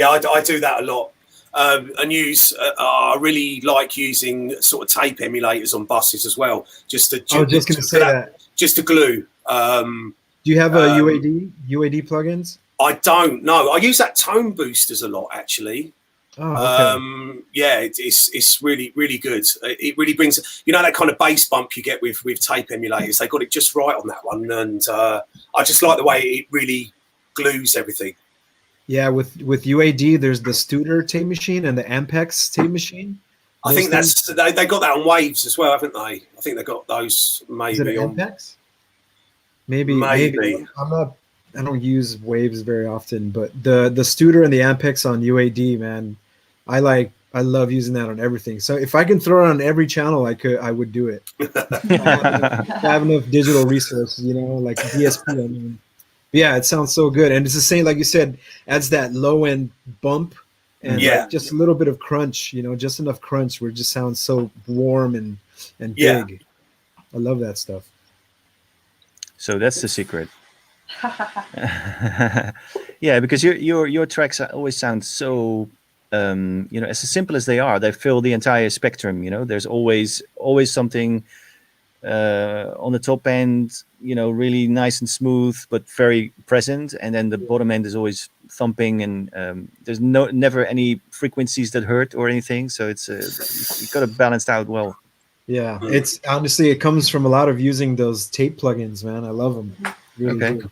I do that a lot. And I really like using sort of tape emulators on buses as well. Just to I was just going to say that. Just to glue. Do you have a UAD plugins? I don't know. I use that Tone Boosters a lot, actually. Oh, okay. It's really, really good. It really brings, that kind of bass bump you get with tape emulators. They got it just right on that one, and I just like the way it really glues everything. Yeah, with UAD, there's the Studer tape machine and the Ampex tape machine. I think they got that on Waves as well, haven't they? I think they got those maybe on Ampex. Maybe. I don't use Waves very often, but the Studer and the Ampex on UAD, man, I love using that on everything. So if I can throw it on every channel, I would do it. I have enough digital resources, like DSP. I mean. Yeah, it sounds so good, and it's the same, like you said, adds that low end bump and like just a little bit of crunch, just enough crunch where it just sounds so warm and big. I love that stuff. So that's the secret. Yeah, because your tracks always sound so, as simple as they are, they fill the entire spectrum. There's always something on the top end, really nice and smooth, but very present, and then the bottom end is always thumping, and there's never any frequencies that hurt or anything. So it's you've got it balanced out well. Yeah, it's honestly, it comes from a lot of using those tape plugins, man. I love them. Really cool.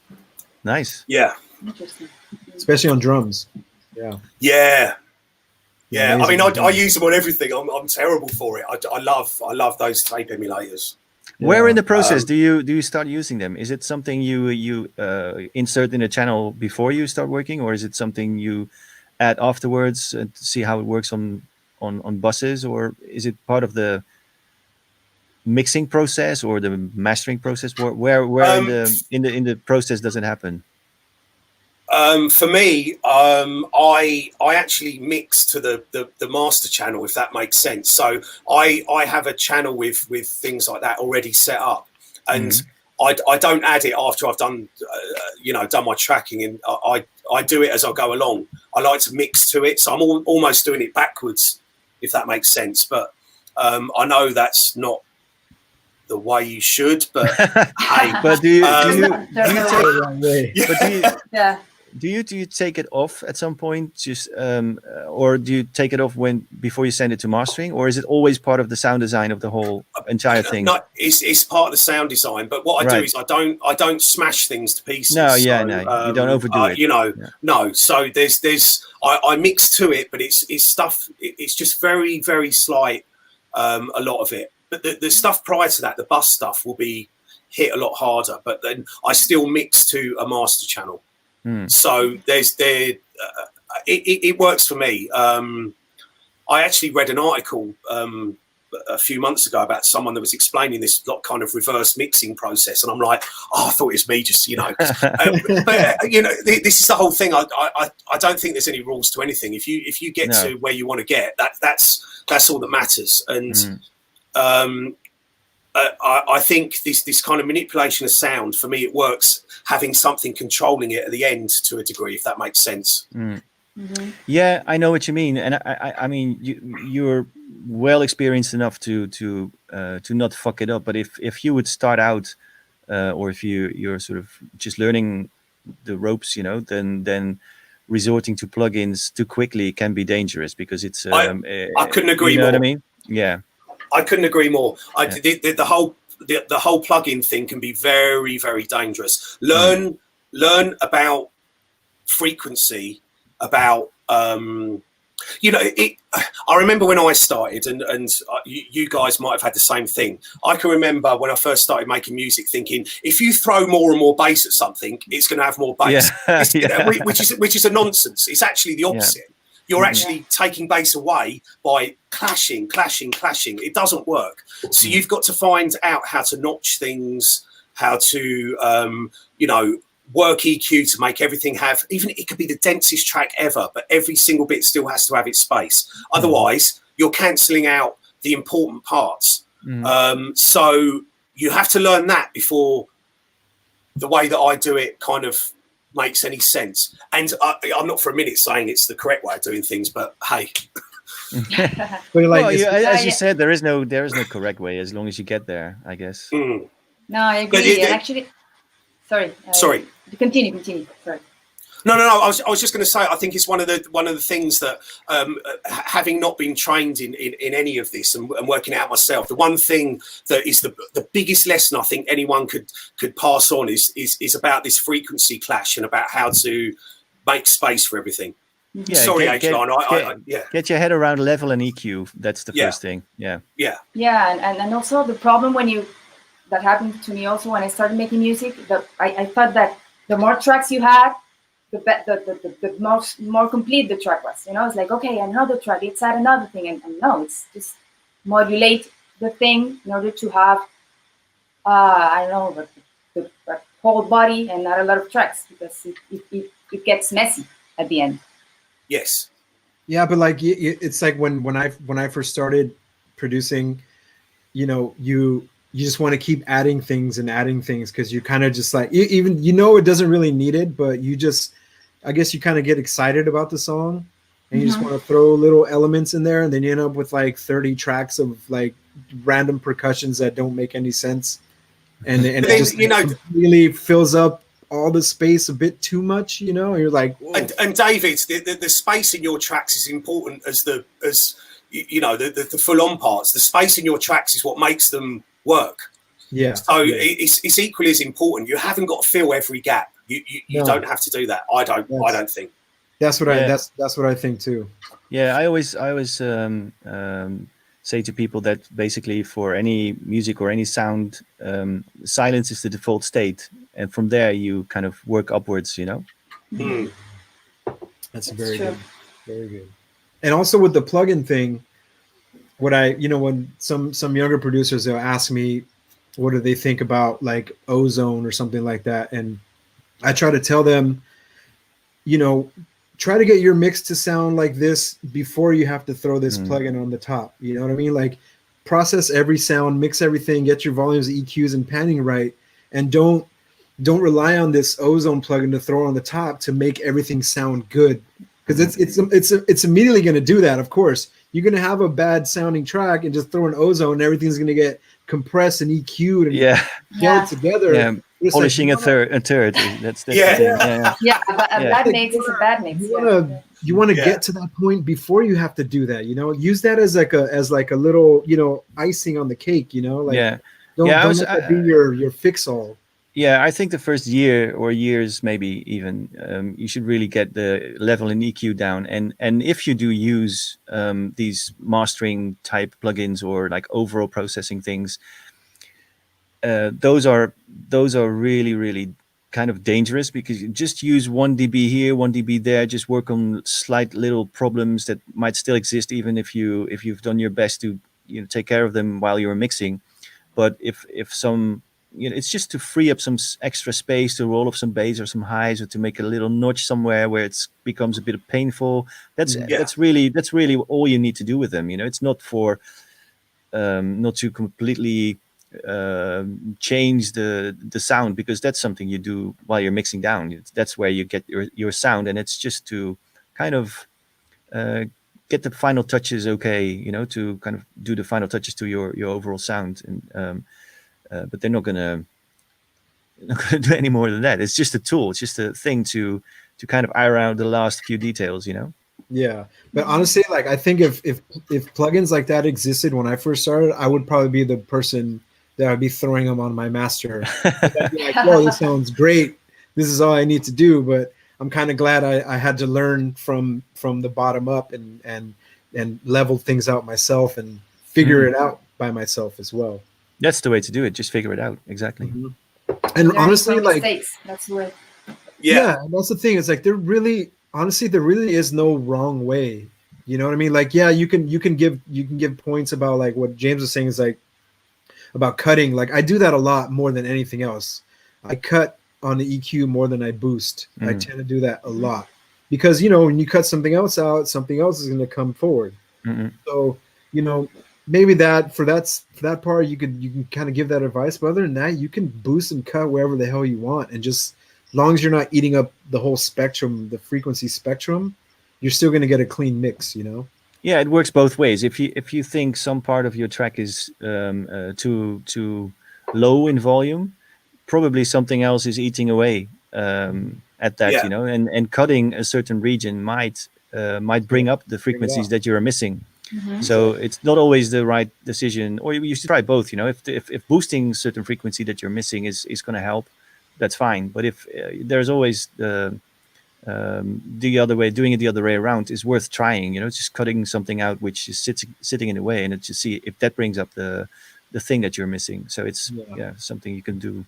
Nice. Yeah. Interesting. Especially on drums. Yeah. I mean, I use them on everything. I'm terrible for it. I love those tape emulators. Where in the process do you start using them? Is it something you insert in a channel before you start working, or is it something you add afterwards to see how it works on buses, or is it part of the mixing process or the mastering process? Where in the process does it happen? For me, I actually mix to the master channel, if that makes sense. So I have a channel with things like that already set up, and I don't add it after I've done done my tracking, and I do it as I go along. I like to mix to it, so I'm almost doing it backwards, if that makes sense. But I know that's not the way you should, but hey. But do you take it off at some point, just or do you take it off before you send it to mastering, or is it always part of the sound design of the whole entire thing? No, it's part of the sound design. But what I do is I don't smash things to pieces. No, you don't overdo it. No. So there's I mix to it, but it's stuff. It's just very, very slight. A lot of it, but the stuff prior to that, the bus stuff, will be hit a lot harder. But then I still mix to a master channel. So it works for me. I actually read an article a few months ago about someone that was explaining this kind of reverse mixing process, and I'm like, I thought it was me, just but this is the whole thing. I don't think there's any rules to anything. If you get to where you want to get, that's all that matters. And I think this kind of manipulation of sound, for me, it works having something controlling it at the end to a degree, if that makes sense. Yeah, I know what you mean, and I mean you're well experienced enough to not fuck it up. But if you would start out, or if you're sort of just learning the ropes, then resorting to plugins too quickly can be dangerous, because it's. I couldn't agree more. You know what I mean? Yeah. I couldn't agree more. The whole plugin thing can be very, very dangerous. Learn learn about frequency, about I remember when I started, and you guys might have had the same thing. I can remember when I first started making music thinking, if you throw more and more bass at something, it's going to have more bass. Which is a nonsense. It's actually the opposite. You're actually taking bass away by clashing. It doesn't work. So you've got to find out how to notch things, how to work EQ to make everything have, even it could be the densest track ever, but every single bit still has to have its space. Otherwise, you're cancelling out the important parts. So you have to learn that before the way that I do it kind of makes any sense. And I'm not for a minute saying it's the correct way of doing things, but hey. As you said, there is no correct way as long as you get there, I guess. No, I agree. Actually, sorry. Continue. Sorry. No. I was just going to say, I think it's one of the things that, having not been trained in any of this and working out myself, the one thing that is the biggest lesson I think anyone could pass on is about this frequency clash and about how to make space for everything. Yeah, sorry, get your head around level and EQ. That's the first thing. Yeah, and also the problem that happened to me also when I started making music, I thought that the more tracks you had, the more complete the track was. It's like, okay, another track, let's add another thing. And no, it's just modulate the thing in order to have, the whole body and not a lot of tracks, because it gets messy at the end. Yes. Yeah, but like it's like when I first started producing, you just want to keep adding things because you kind of just like, even it doesn't really need it, but I guess you kind of get excited about the song and you just want to throw little elements in there, and then you end up with like 30 tracks of like random percussions that don't make any sense, and it just really fills up all the space a bit too much, and you're like, and David, the space in your tracks is important as the full on parts. The space in your tracks is what makes them work. Yeah. So it's equally as important. You haven't got to fill every gap. You don't have to do that. I don't think. That's what that's what I think too. Yeah, I always say to people that basically for any music or any sound, silence is the default state, and from there you kind of work upwards. That's very good. Very good. And also with the plugin thing, what when some younger producers, they'll ask me, what do they think about like Ozone or something like that? And I try to tell them, try to get your mix to sound like this before you have to throw this plugin on the top. You know what I mean? Like process every sound, mix everything, get your volumes, EQs, and panning right, and don't rely on this Ozone plugin to throw on the top to make everything sound good, because it's immediately going to do that. Of course, you're going to have a bad sounding track and just throw an Ozone, and everything's going to get compressed and EQ'd and gelled together. Yeah. Polishing a third. That's the thing. A bad mix is a bad mix. You want to get to that point before you have to do that. Use that as like a little icing on the cake. Don't let that be your fix all. Yeah, I think the first year or years, maybe even, you should really get the level in EQ down. And if you do use these mastering type plugins or like overall processing things, those are really, really kind of dangerous, because you just use 1 dB here, 1 dB there, just work on slight little problems that might still exist, even if you've done your best to take care of them while you're mixing. But if some it's just to free up some extra space to roll off some bass or some highs, or to make a little notch somewhere where it becomes a bit painful. That's really all you need to do with them. It's not for not to completely change the sound, because that's something you do while you're mixing down. That's where you get your sound, and it's just to kind of get the final touches to kind of do the final touches to your overall sound. And but they're not gonna do any more than that. It's just a tool. It's just a thing to kind of iron out the last few details. Yeah, but honestly, like I think if plugins like that existed when I first started, I would probably be the person that I'd be throwing them on my master. I'd be like, "Whoa, this sounds great! this is all I need to do. But I'm kind of glad I had to learn from the bottom up and level things out myself and figure it out by myself as well. That's the way to do it. Just figure it out. Exactly. Mm-hmm. And Learning honestly, from like, mistakes. That's the way. Yeah. and that's the thing. It's like there really is no wrong way. You know what I mean? Like, yeah, you can give points about like what James was saying is like about cutting. Like I do that a lot more than anything else. I cut on the EQ more than I boost. I tend to do that a lot because, you know, when you cut something else out, something else is going to come forward. So, you know, maybe for that part you can kind of give that advice, but other than that, you can boost and cut wherever the hell you want, and just as long as you're not eating up the whole spectrum, the frequency spectrum, you're still going to get a clean mix, you know. Yeah, it works both ways. If you think some part of your track is too low in volume, probably something else is eating away at that, you know, and cutting a certain region might bring up the frequencies that you're missing. So it's not always the right decision, or you should try both. You know, if boosting certain frequency that you're missing is going to help, that's fine. But if there's always the other way, doing it the other way around is worth trying. You know, just cutting something out which is sitting in the way, and it just see if that brings up the thing that you're missing. So it's something you can do.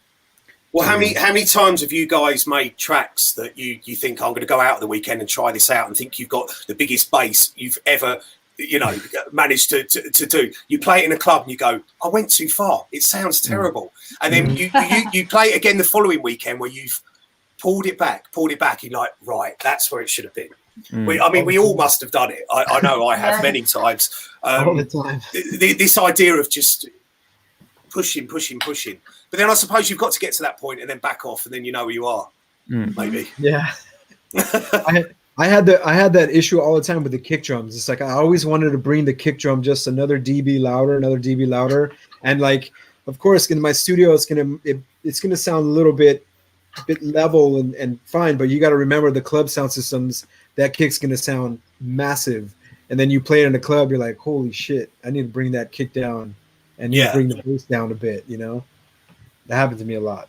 Well, how many times have you guys made tracks that you think I'm going to go out the weekend and try this out, and think you've got the biggest bass you've ever, you know, managed to do? You play it in a club and you go, I went too far. It sounds terrible. And then you play it again the following weekend where you've pulled it back. You're like, right, that's where it should have been. We all must have done it. I know I have many times. All the time. This idea of just pushing. But then I suppose you've got to get to that point and then back off, and then you know where you are. Maybe. Yeah. I had that issue all the time with the kick drums. It's like I always wanted to bring the kick drum just another dB louder, and like, of course, in my studio, it's gonna sound a little bit level and fine, but you got to remember the club sound systems. That kick's gonna sound massive, and then you play it in the club, you're like, holy shit, I need to bring that kick down, and you bring the bass down a bit. You know, that happened to me a lot.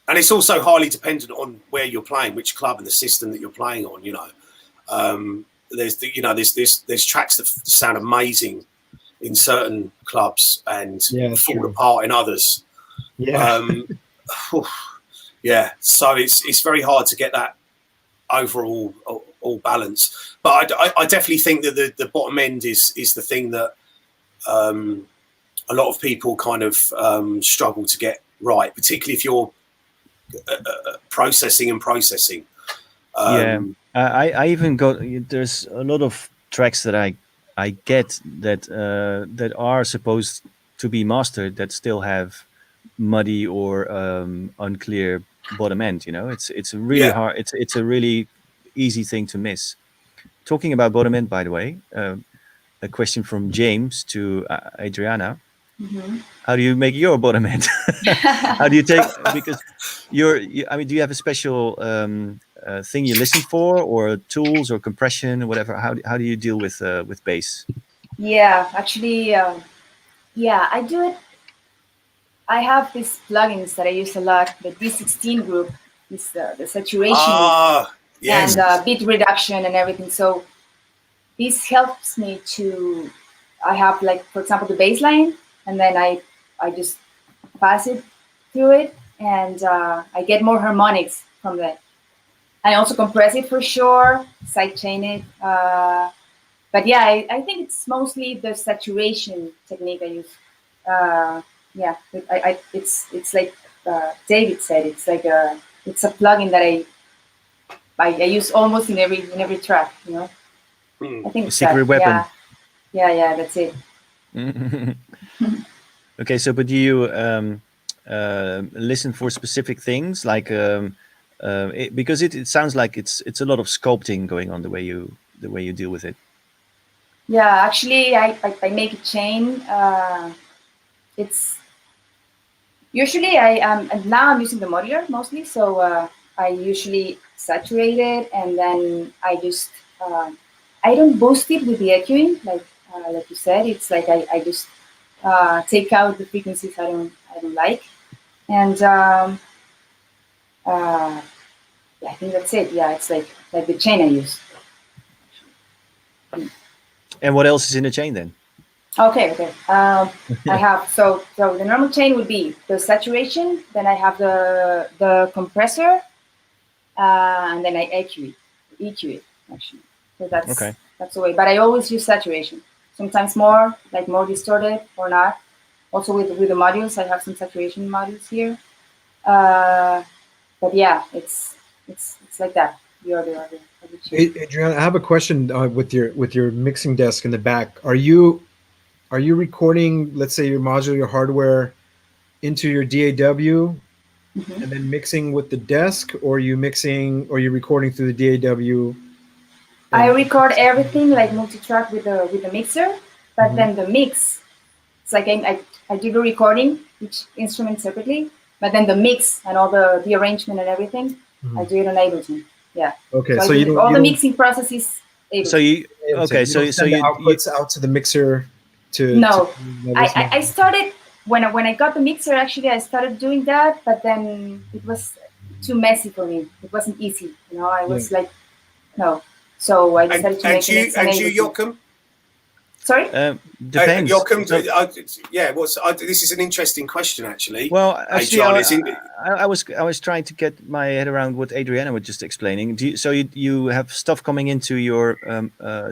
And it's also highly dependent on where you're playing, which club and the system that you're playing on. You know, there's tracks that sound amazing in certain clubs and fall apart in others. So it's very hard to get that overall balance. But I definitely think that the bottom end is the thing that a lot of people kind of struggle to get right, particularly if you're processing. I even got, there's a lot of tracks that I get that are supposed to be mastered that still have muddy or unclear bottom end. You know, it's really hard. It's a really easy thing to miss. Talking about bottom end, by the way, a question from James to Adriana. How do you make your bottom end? How do you take, because do you have a special thing you listen for, or tools or compression or whatever? How do you deal with bass? Yeah, actually, I do it. I have these plugins that I use a lot. The D16 group is the saturation and beat reduction and everything. So this helps me to, I have, like, for example, the bass line, and then I just pass it through it, and I get more harmonics from that. I also compress it for sure, sidechain it. But yeah, I think it's mostly the saturation technique I use. It's like David said, it's like it's a plugin that I use almost in every track, you know. I think it's secret weapon. Yeah, that's it. Okay, so but do you listen for specific things, like because it sounds like it's a lot of sculpting going on the way you deal with it. Yeah, actually, I make a chain. It's usually now I'm using the modular mostly, so I usually saturate it, and then I just I don't boost it with the EQing, like you said. It's like I just take out the frequencies I don't like, and Yeah, I think that's it. Yeah, it's like the chain I use. And what else is in the chain then? Okay. I have so the normal chain would be the saturation. Then I have the compressor, and then I EQ it actually. So Okay. that's the way. But I always use saturation. Sometimes more, like more distorted or not. Also with the modules, I have some saturation modules here. But yeah, it's like that. The order of the chain. Adriana, I have a question with your mixing desk in the back. Are you recording, let's say, your modular hardware into your DAW Mhm. and then mixing with the desk, or are you recording through the DAW? I record everything like multi-track with the mixer, but Mhm. then the mix, it's like I do the recording, each instrument separately, but then the mix and all the arrangement and everything, I do it on Ableton. Yeah. Okay, So I so do you don't all you the don't, mixing process is Ableton. So you okay? you So don't send the outputs out to the mixer to No, levels? I started when I got the mixer. Actually, I started doing that, but then it was too messy for me. It wasn't easy, I was like, no. So I decided to make the mix on Ableton. Joachim? Sorry. Depends. Joachim, So- this is an interesting question, actually. well, actually, John, I was trying to get my head around what Adriana was just explaining. So you have stuff coming into your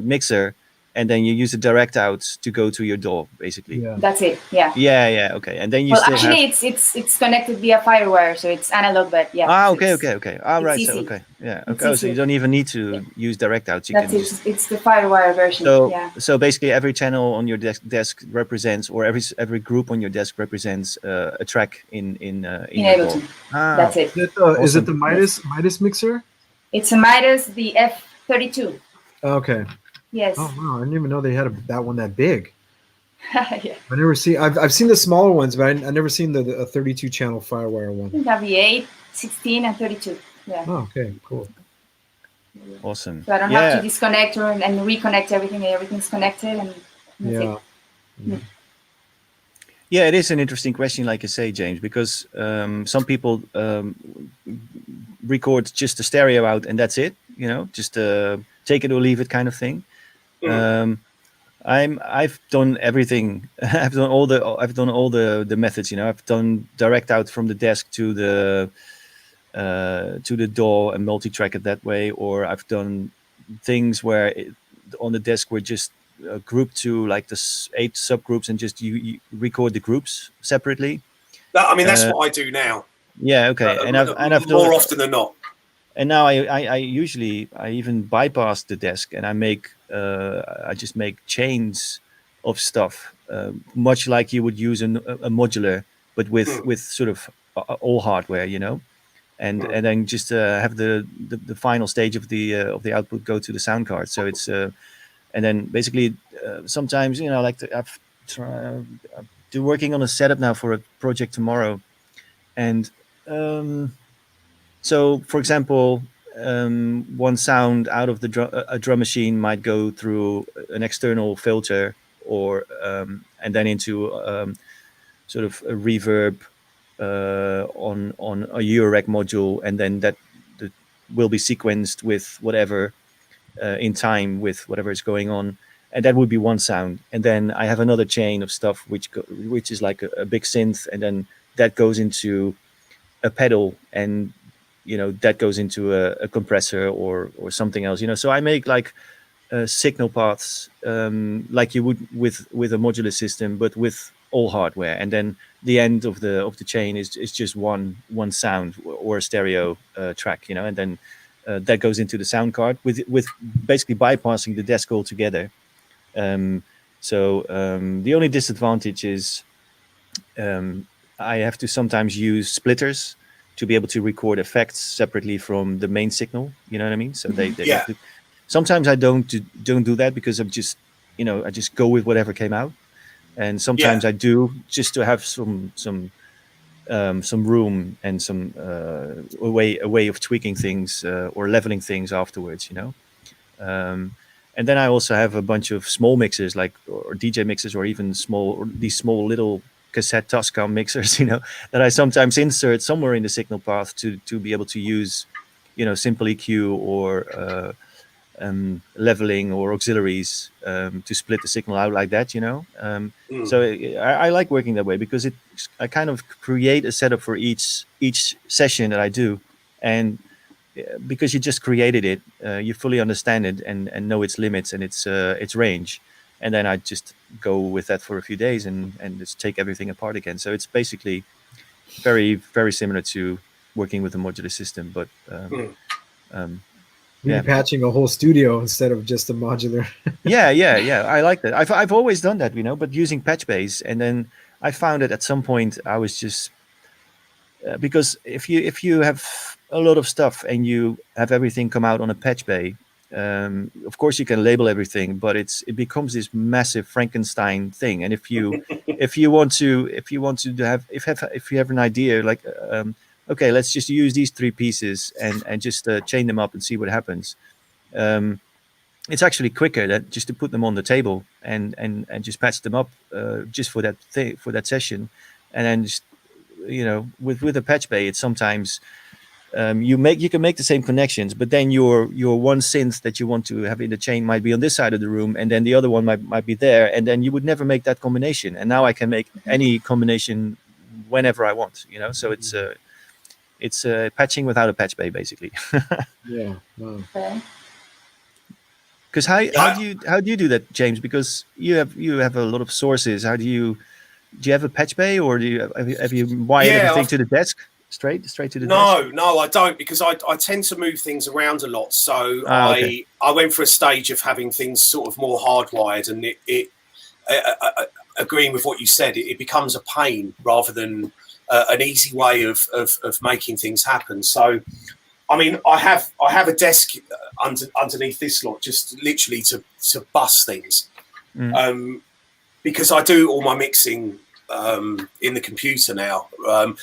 mixer, and then you use the direct out to go to your DAW, basically. Yeah. That's it. Yeah. Yeah. Okay, and then you Well, still actually, have. it's connected via FireWire, so it's analog, but yeah. Ah, so okay. Ah, it's right. easy. So okay, yeah. It's Okay, so easy. you don't even need to use direct outs. You That's can it. just. It's the FireWire version. So yeah. so basically, every channel on your desk represents, or every group on your desk represents a track in In your DAW. Ableton. Ah, That's it. Is it Awesome. the Midas mixer? It's a Midas, the F32. Okay. Yes. Oh wow, I didn't even know they had that one that big. Yeah. I've seen the smaller ones, but I never seen the 32 channel FireWire I one. think I have the 8, 16, and 32. Yeah. Oh, okay, cool. Awesome. So I don't have to disconnect and reconnect everything. Everything's connected, and that's Yeah. it. Yeah, it is an interesting question, like you say, James, because some people record just the stereo out and that's it. Just take it or leave it kind of thing. I've done everything. I've done all the methods. I've done direct out from the desk to the DAW and multi-track it that way, or I've done things where on the desk we're just grouped to like the 8 subgroups and just you record the groups separately. That's what I do now. Yeah, okay, and I've done more often than not. And now I usually even bypass the desk and I just make chains of stuff, much like you would use a modular, but with sort of all hardware, and then just have the final stage of the output go to the sound card. So it's and then basically sometimes I'm working on a setup now for a project tomorrow, and so for example, one sound out of a drum machine might go through an external filter, or and then into sort of a reverb on a Eurorack module, and then that will be sequenced with whatever in time with whatever is going on, and that would be one sound. And then I have another chain of stuff which is like a big synth, and then that goes into a pedal, and that goes into a compressor or something else. So I make like signal paths like you would with a modular system, but with all hardware, and then the end of the chain is just one sound or a stereo track, and then that goes into the sound card with basically bypassing the desk altogether. So the only disadvantage is I have to sometimes use splitters to be able to record effects separately from the main signal. You know what I mean? So they have to. Sometimes I don't do that because I'm just I just go with whatever came out, and sometimes I do just to have some room and some a way of tweaking things or leveling things afterwards. And then I also have a bunch of small mixers, like or DJ mixers, or even these small little cassette Tascam mixers, that I sometimes insert somewhere in the signal path to be able to use, simple EQ or leveling or auxiliaries to split the signal out like that. So I like working that way because I kind of create a setup for each session that I do, and because you just created it, you fully understand it and know its limits and its range, and then I just go with that for a few days and just take everything apart again. So it's basically very, very similar to working with a modular system, but repatching a whole studio instead of just a modular. yeah, I like that. I've always done that, but using Patchbase, and then I found that at some point I was just because if you have a lot of stuff and you have everything come out on a Patchbase, of course you can label everything, but it becomes this massive Frankenstein thing. And if you want to have an idea like okay, let's just use these 3 pieces and just chain them up and see what happens. It's actually quicker just to put them on the table and just patch them up just for that session, and then just with a Patchbase, it's sometimes you can make the same connections, but then your one synth that you want to have in the chain might be on this side of the room, and then the other one might be there, and then you would never make that combination. And now I can make any combination whenever I want. So it's patching without a Patchbase, basically. Yeah. Wow. Okay. Because how do you do that, James? Because you have a lot of sources. Do you have a Patchbase, or have you wired everything to the desk straight to the desk? No, I don't, because I tend to move things around a lot. So okay. I went for a stage of having things sort of more hardwired, and it agreeing with what you said, it becomes a pain rather than an easy way of making things happen. So, I mean, I have a desk underneath this lot, just literally to bust things, because I do all my mixing in the computer now.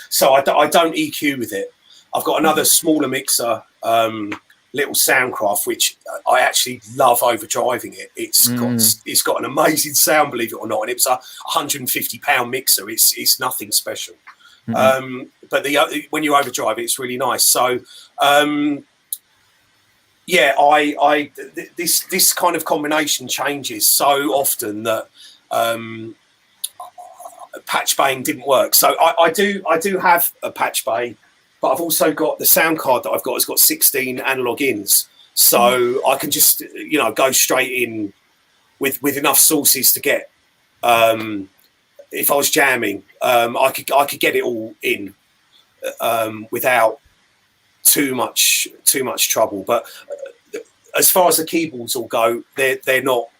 So I don't EQ with it. I've got another smaller mixer, little Soundcraft, which I actually love overdriving it. It's got an amazing sound, believe it or not, and it was a £150 mixer. It's nothing special. But when you overdrive it, it's really nice. So this kind of combination changes so often that Patchbase didn't work. So I do have a Patchbase, but I've also got the sound card that I've got has got 16 analog ins, so I can just go straight in with enough sources to get. If I was jamming, I could get it all in without too much trouble. But as far as the keyboards all go, they're not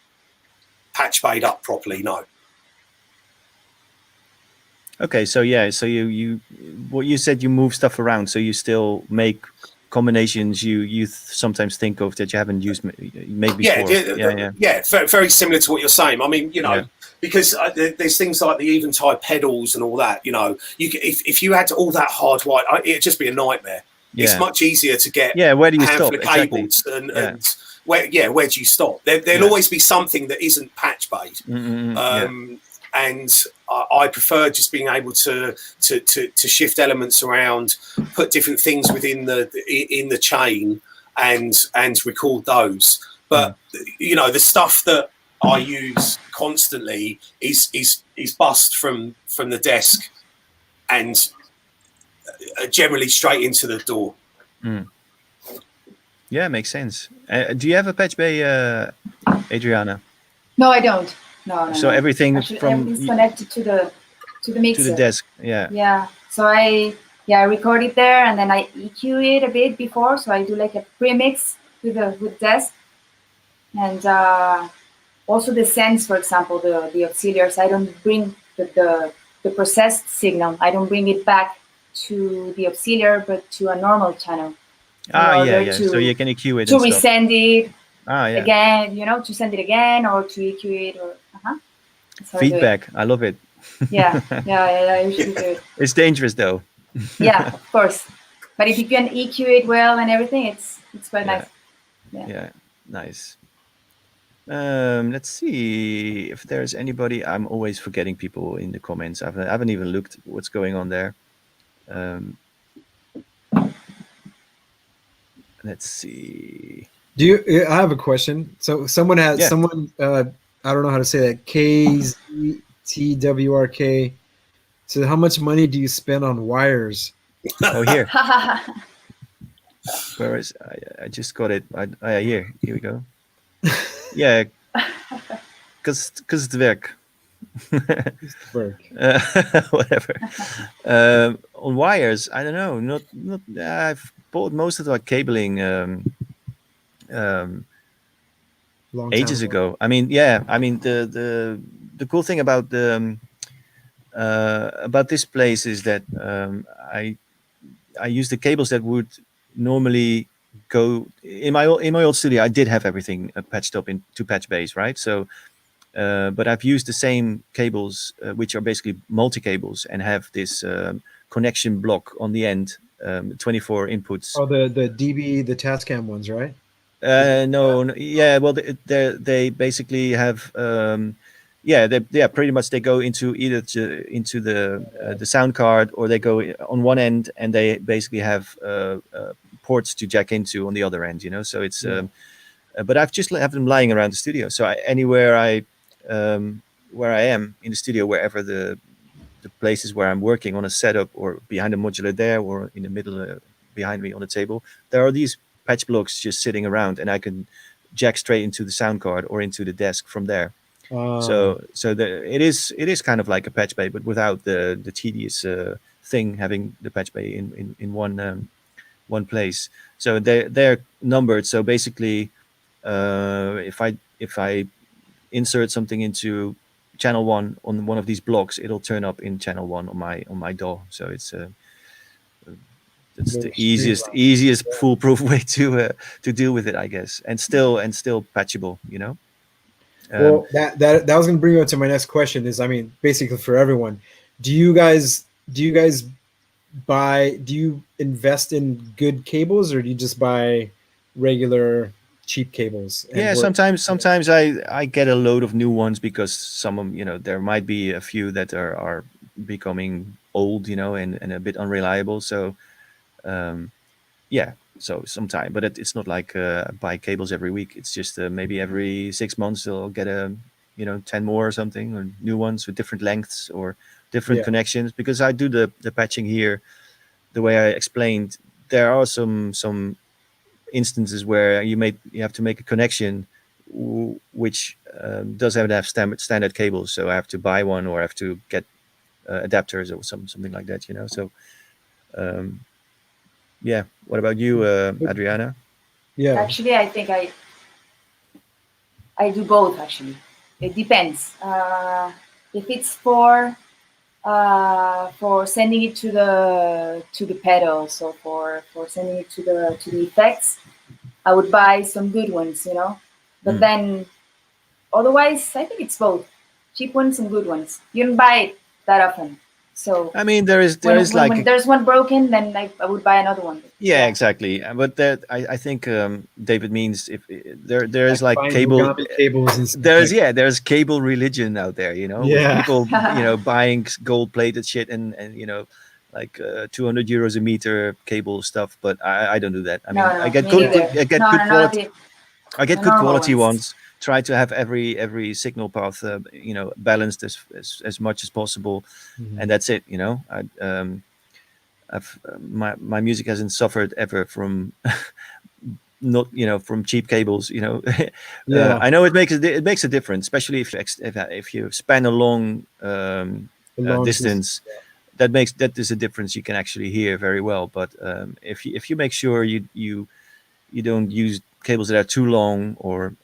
Patchbase up properly. No. Okay, so you what you said, you move stuff around, so you still make combinations you sometimes think of that you haven't made before. Yeah, very similar to what you're saying. I mean, because there's things like the Eventide pedals and all that. If you had all that hardwired, it'd just be a nightmare. Yeah. It's much easier to get where do you stop? Of cables and where do you stop? There'll always be something that isn't Patchbase. And I prefer just being able to shift elements around, put different things within the chain, and record those. But the stuff that I use constantly is bust from the desk and generally straight into the door. Yeah, makes sense. Do you have a Patchbase, Adriana? No, I don't. No. So everything everything's connected to the mixer. To the desk, yeah. Yeah. So I record it there, and then I EQ it a bit before. So I do like a pre-mix with desk, and also the sends, for example, the auxiliaries. I don't bring the processed signal. I don't bring it back to the auxiliary, but to a normal channel. So you can EQ it to resend it. Again, to send it again or to EQ it or feedback. I love it. Yeah, I usually do it. It's dangerous though. Yeah, of course. But if you can EQ it well and everything, it's quite nice. Yeah, nice. Let's see if there's anybody. I'm always forgetting people in the comments. I haven't even looked what's going on there. Let's see. Do you? I have a question. So someone has Yeah. someone. I don't know how to say that. KZTWRK. So how much money do you spend on wires? Oh, here. Where is? I just got it. Here we go. Yeah. Kunstwerk. Work. Whatever. On wires, I don't know. Not. I've bought most of the cabling Long time ages ago. I mean, yeah. I mean, the cool thing about this place is that I use the cables that would normally go in my old studio. I did have everything patched up into patch bays, right? So, but I've used the same cables, which are basically multi cables, and have this connection block on the end, 24 inputs. Oh, the DB, the Tascam ones, right? No, yeah. Well, they basically have. Pretty much they go into either into the sound card, or they go on one end and they basically have ports to jack into on the other end. So it's. But I've just have them lying around the studio. So anywhere where I am in the studio, wherever the places where I'm working on a setup, or behind a modular there, or in the middle behind me on the table, there are these patch blocks just sitting around, and I can jack straight into the sound card or into the desk from there. So it is kind of like a patch bay, but without the tedious thing having the patch bay in one place. So they're numbered. So basically, if I insert something into channel 1 on one of these blocks, it'll turn up in channel 1 on my DAW. So it's the easiest foolproof way to deal with it, I guess, and still patchable. Well, that was going to bring me on to my next question. Is, I mean, basically for everyone, do you guys do you invest in good cables, or do you just buy regular cheap cables? Sometimes I get a load of new ones, because some of them, there might be a few that are becoming old, and a bit unreliable. So so sometime, but it's not like buy cables every week. It's just maybe every 6 months I'll get 10 more or something, or new ones with different lengths or different connections, because I do the patching here the way I explained. There are some instances where you have to make a connection which doesn't have standard cables, so I have to buy one, or I have to get adapters or something like that. So what about you, Adriana? Yeah, actually, I think I do both. Actually, it depends. If it's for sending it to the pedals, or for sending it to the effects, I would buy some good ones, But then, otherwise, I think it's both cheap ones and good ones. You don't buy it that often. So I mean, there is when there's one broken, then I would buy another one. Yeah, exactly. But I think David means if there is like cable cables and stuff. There's cable religion out there, with people buying gold plated shit and like 200 euros a meter cable stuff. But I don't do that. I mean, I get good quality. I get good quality ones. Try to have every signal path balanced as much as possible, and that's it. My music hasn't suffered ever from not from cheap cables. I know it makes a difference, especially if you span a long distance. That is a difference you can actually hear very well. But if you make sure you don't use cables that are too long, or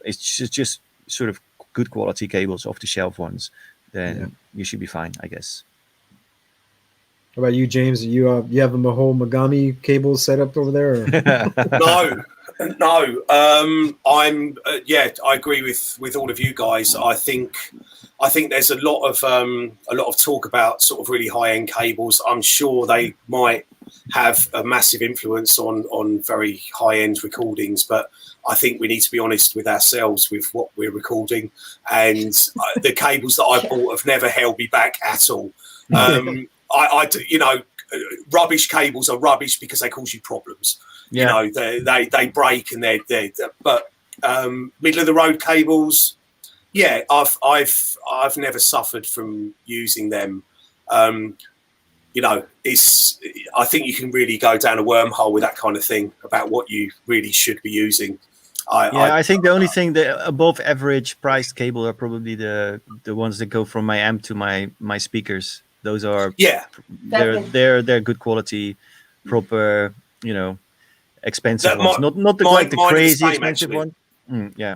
it's just sort of good quality cables, off the shelf ones, then you should be fine, I guess. How about you, James? You have a whole Mogami cable set up over there? Or? No. I'm I agree with all of you guys. I think there's a lot of talk about sort of really high end cables. I'm sure they might have a massive influence on very high end recordings, but I think we need to be honest with ourselves with what we're recording, and the cables that I bought have never held me back at all. Rubbish cables are rubbish because they cause you problems. Yeah. You know, they break and they're but middle of the road cables, yeah, I've never suffered from using them. You know, I think you can really go down a wormhole with that kind of thing about what you really should be using. I think the only thing, the above average priced cable are probably the ones that go from my amp to my speakers. Those are they're good quality, proper, you know, expensive ones. Not the crazy expensive one. Yeah.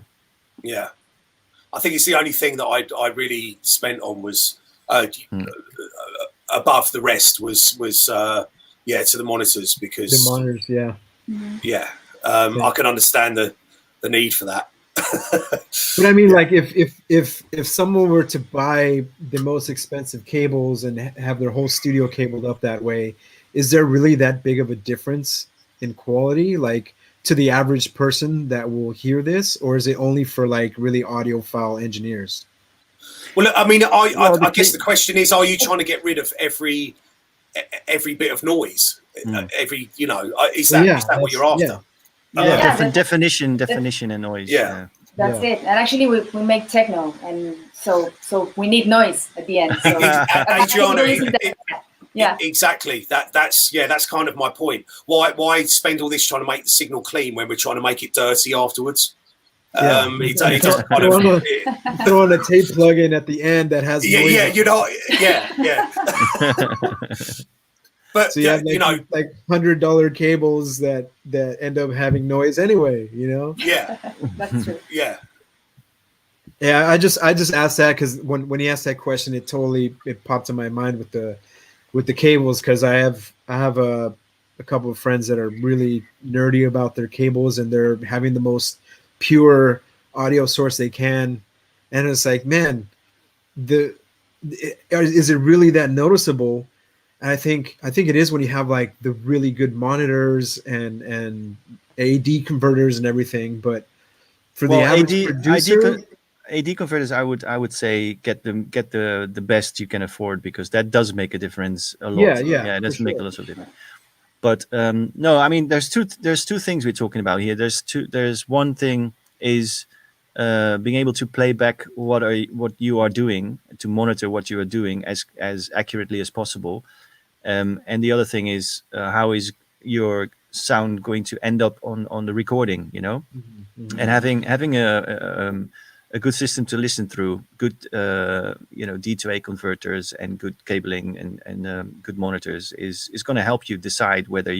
I think it's the only thing that I really spent on was above the rest was to the monitors, because The monitors, yeah. I can understand the need for that. But I mean, like if someone were to buy the most expensive cables and have their whole studio cabled up that way, is there really that big of a difference in quality, like to the average person that will hear this, or is it only for like really audiophile engineers? Well, I mean, I guess the question is, are you trying to get rid of every bit of noise? Every, you know, is that what you're after? Different definition and noise. That's it. And actually, we make techno, and so we need noise at the end. So Adriano, exactly. That's kind of my point. Why spend all this trying to make the signal clean when we're trying to make it dirty afterwards? It doesn't kind of throw on a tape plug-in at the end that has noise. But so you have like $100 cables that end up having noise anyway, you know? Yeah, that's true. Yeah. I just asked that because when he asked that question, it popped in my mind with the cables, because I have a couple of friends that are really nerdy about their cables, and they're having the most pure audio source they can, and it's like, man, is it really that noticeable? And I think it is when you have like the really good monitors and AD converters and everything. But for the average producer, AD converters, I would say get the best you can afford, because that does make a difference a lot. Yeah, it does make a lot of difference. But no, I mean, there's two things we're talking about here. There's one thing is being able to play back what you are doing, to monitor what you are doing as accurately as possible. And the other thing is how is your sound going to end up on the recording, you know? Mm-hmm. And having a good system to listen through, good D2A converters and good cabling and good monitors is going to help you decide whether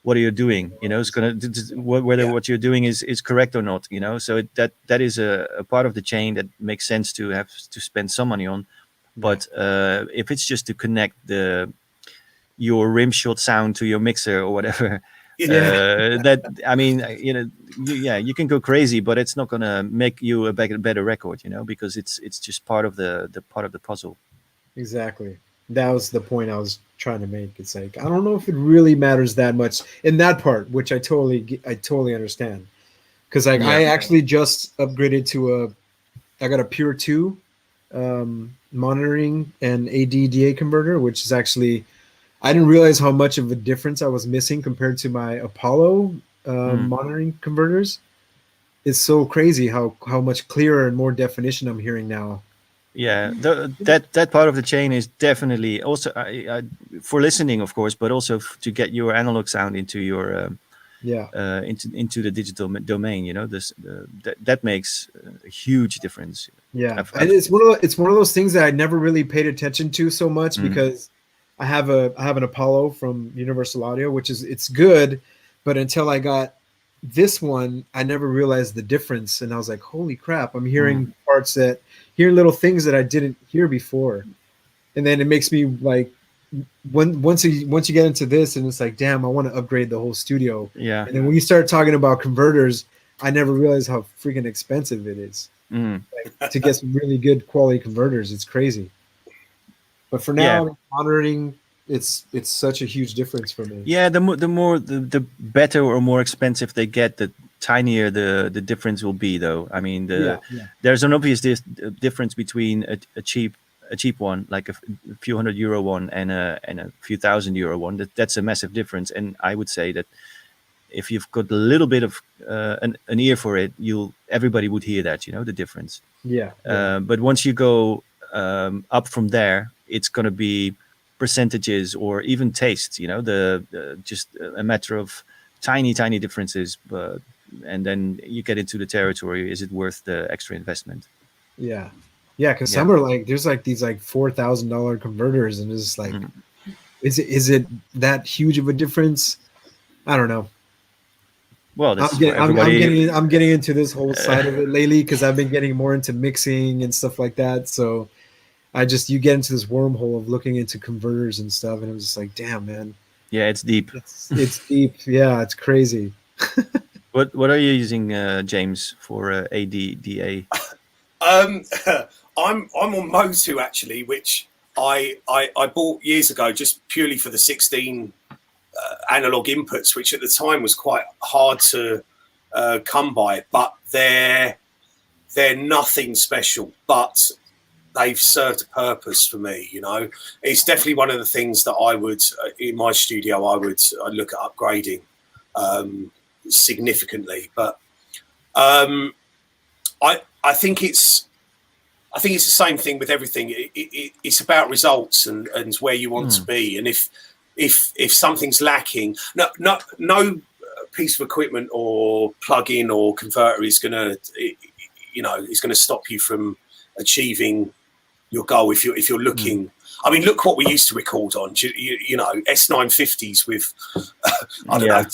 what are you doing, you know? It's going to whether what you're doing is correct or not, you know? So that is a part of the chain that makes sense to have to spend some money on. But if it's just to connect your rim shot sound to your mixer or whatever, that, I mean, you know, you can go crazy, but it's not gonna make you a better record, you know, because it's just part of the puzzle. Exactly. That was the point I was trying to make. It's like, I don't know if it really matters that much in that part, which I totally understand. Because like I actually just upgraded I got a Pure 2 monitoring and AD/DA converter, which is actually, I didn't realize how much of a difference I was missing compared to my Apollo monitoring converters. It's so crazy how much clearer and more definition I'm hearing now. Yeah, that part of the chain is definitely also for listening, of course, but also to get your analog sound into your into the digital domain. You know, that makes a huge difference. Yeah, and it's one of those things that I never really paid attention to so much because I have an Apollo from Universal Audio, which it's good, but until I got this one, I never realized the difference, and I was like, holy crap, I'm hearing hearing little things that I didn't hear before. And then it makes me like, once you get into this, and it's like, damn, I want to upgrade the whole studio. Yeah. And then when you start talking about converters, I never realized how freaking expensive it is like, to get some really good quality converters. It's crazy. But for now, monitoring, it's such a huge difference for me. Yeah, the better or more expensive they get, tinier the difference will be, though. I mean, Yeah. there's an obvious difference between a cheap one, like a few €100 one, and a few €1,000 one. That's a massive difference. And I would say that if you've got a little bit of an ear for it, everybody would hear that, the difference. Yeah. But once you go up from there, it's going to be percentages or even tastes, the just a matter of tiny differences. And then you get into the territory, is it worth the extra investment? Yeah. Because some are like, there's like these like $4,000 converters, and it's like, is it that huge of a difference? I don't know. Well, that's I'm getting into this whole side of it lately because I've been getting more into mixing and stuff like that. So you get into this wormhole of looking into converters and stuff, and it was just like, damn, man. Yeah, it's deep. It's deep. Yeah, it's crazy. What are you using, James, for ADDA? I'm on Motu actually, which I bought years ago just purely for the 16 analog inputs, which at the time was quite hard to come by. But they're nothing special, but they've served a purpose for me. It's definitely one of the things that I would in my studio I'd look at upgrading significantly. But I think it's the same thing with everything. It's about results and where you want to be. And if something's lacking, no piece of equipment or plug-in or converter is gonna stop you from achieving your goal. If you're looking, I mean, look what we used to record on. S950s with I don't know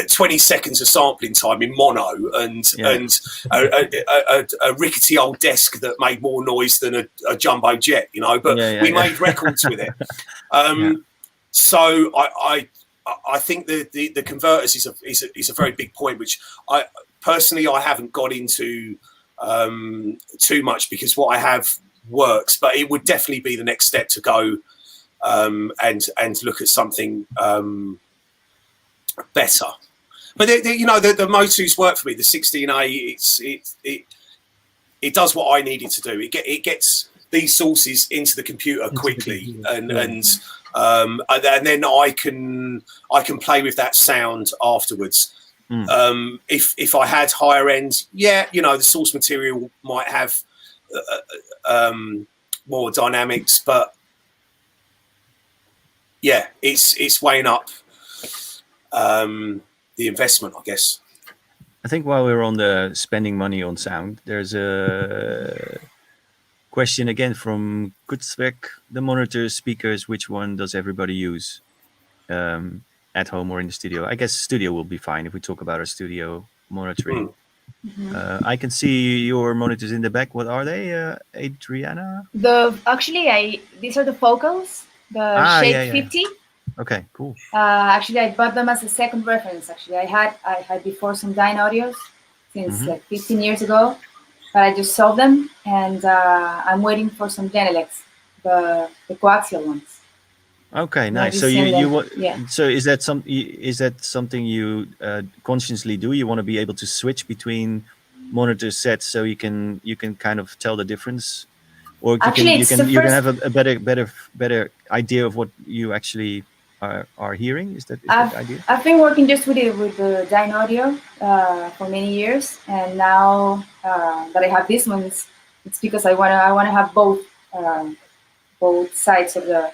20 seconds of sampling time in mono, and a rickety old desk that made more noise than a jumbo jet. But we made records with it. So I think the converters is a very big point, which I personally haven't got into too much, because what I have works, but it would definitely be the next step to go and look at something better. But the Motus work for me. The 16A, it does what I need it to do. It gets these sources into the computer quickly, and then I can play with that sound afterwards. If I had higher end, the source material might have more dynamics, but it's weighing up the investment, I guess. I think while we're on the spending money on sound, there's a question again from Kutzwek. The monitors, speakers, which one does everybody use at home or in the studio? I guess studio will be fine if we talk about our studio monitoring. I can see your monitors in the back. What are they, Adriana? These are the Focals, the Shade 50. Okay, cool. Actually, I bought them as a second reference. Actually, I had before some Dynaudios since like 15 years ago, but I just sold them, and I'm waiting for some Genelecs, the coaxial ones. Okay, nice. So so is that something you consciously do? You want to be able to switch between monitor sets so you can kind of tell the difference, or you can have a better idea of what you actually are hearing. Is that the idea? I've been working just with the Dynaudio for many years, and now that I have these ones, it's because I wanna have both sides of the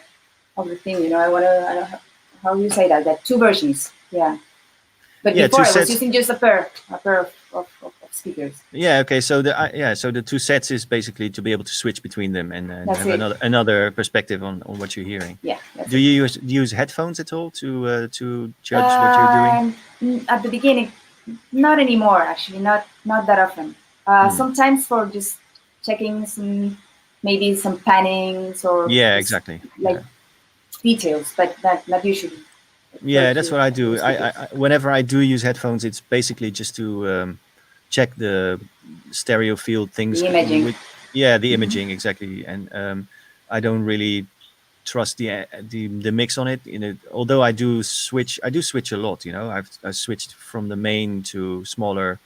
thing. I don't know how you say that two versions. But before I was using just a pair of speakers. Okay. So the two sets is basically to be able to switch between them and have another perspective on what you're hearing. Do you use headphones at all to judge what you're doing? At the beginning, not anymore. Actually, not that often. Sometimes for just checking maybe some pannings or exactly. Details, but not usually. That's what I do. I whenever I do use headphones, it's basically just to check the stereo field things. The imaging. The imaging, exactly. And I don't really trust the mix on it. You know, although I do switch a lot. You know, I've switched from the main to smaller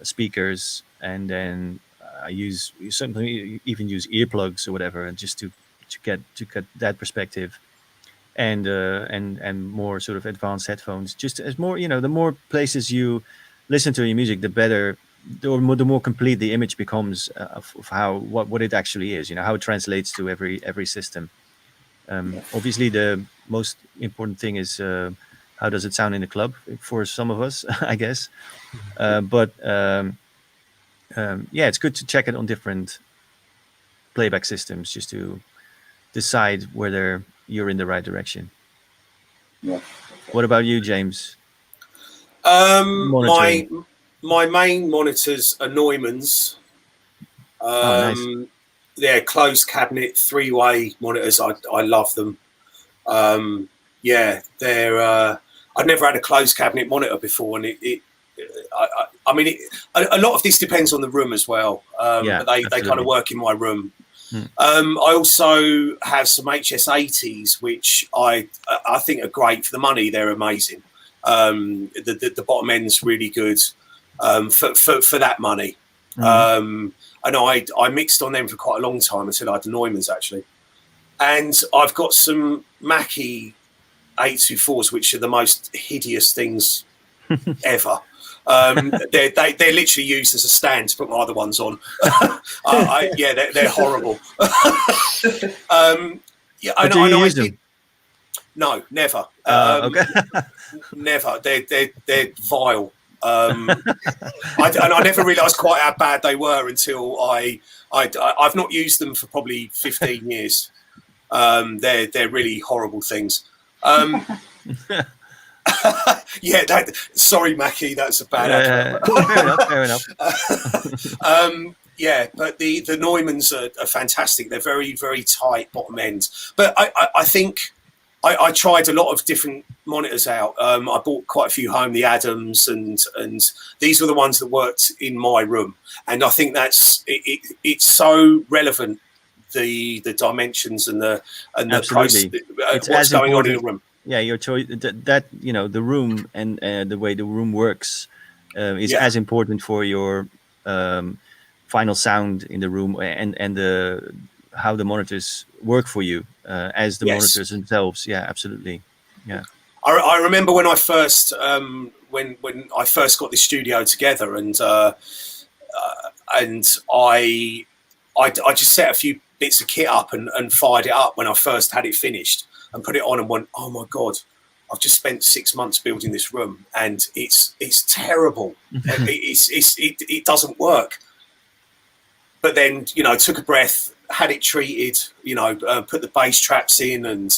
speakers, and then I use sometimes even use earplugs or whatever, and just to get that perspective, and more sort of advanced headphones. Just as more, you know, the more places you listen to your music, the better, the more complete the image becomes of how what it actually is. You know, how it translates to every system. Obviously, the most important thing is how does it sound in the club for some of us, I guess. But yeah, it's good to check it on different playback systems just to decide whether you're in the right direction. Yeah. What about you, James? My Monitoring. my main monitors are Neumann's. Nice. They're closed cabinet 3-way monitors. I love them. Yeah, they're. I've never had a closed cabinet monitor before, and I mean, a lot of this depends on the room as well. Yeah, but they kind absolutely. of work in my room. Hmm. I also have some HS80s, which I think are great for the money. They're amazing. The bottom end's really good for that money. And I mixed on them for quite a long time until I had the Neumann's actually. And I've got some Mackie 824s, which are the most hideous things ever. They're literally used as a stand to put my other ones on. Yeah, they're horrible. Yeah, But do you use them? No, never. Okay. Never. They're vile. And I never realised quite how bad they were until I've not used them for probably 15 years. They're really horrible things. Yeah, sorry, Mackie, that's a bad advert. Fair enough. Yeah, but the Neumanns are fantastic. They're very, very tight bottom end. But I think I tried a lot of different monitors out. I bought quite a few home, the Adams, and these were the ones that worked in my room. And I think it's so relevant, the dimensions and the Absolutely. what's going on in the room. Yeah, your choice that you know, the room and the way the room works is as important for your final sound in the room and the how the monitors work for you as the monitors themselves. Yeah, absolutely. Yeah. I remember when I first when I first got this studio together, and I just set a few bits of kit up and fired it up when I first had it finished and put it on and went, oh my God, I've just spent 6 months building this room and it's terrible. It doesn't work. But then, you know, took a breath, had it treated, you know, put the bass traps in and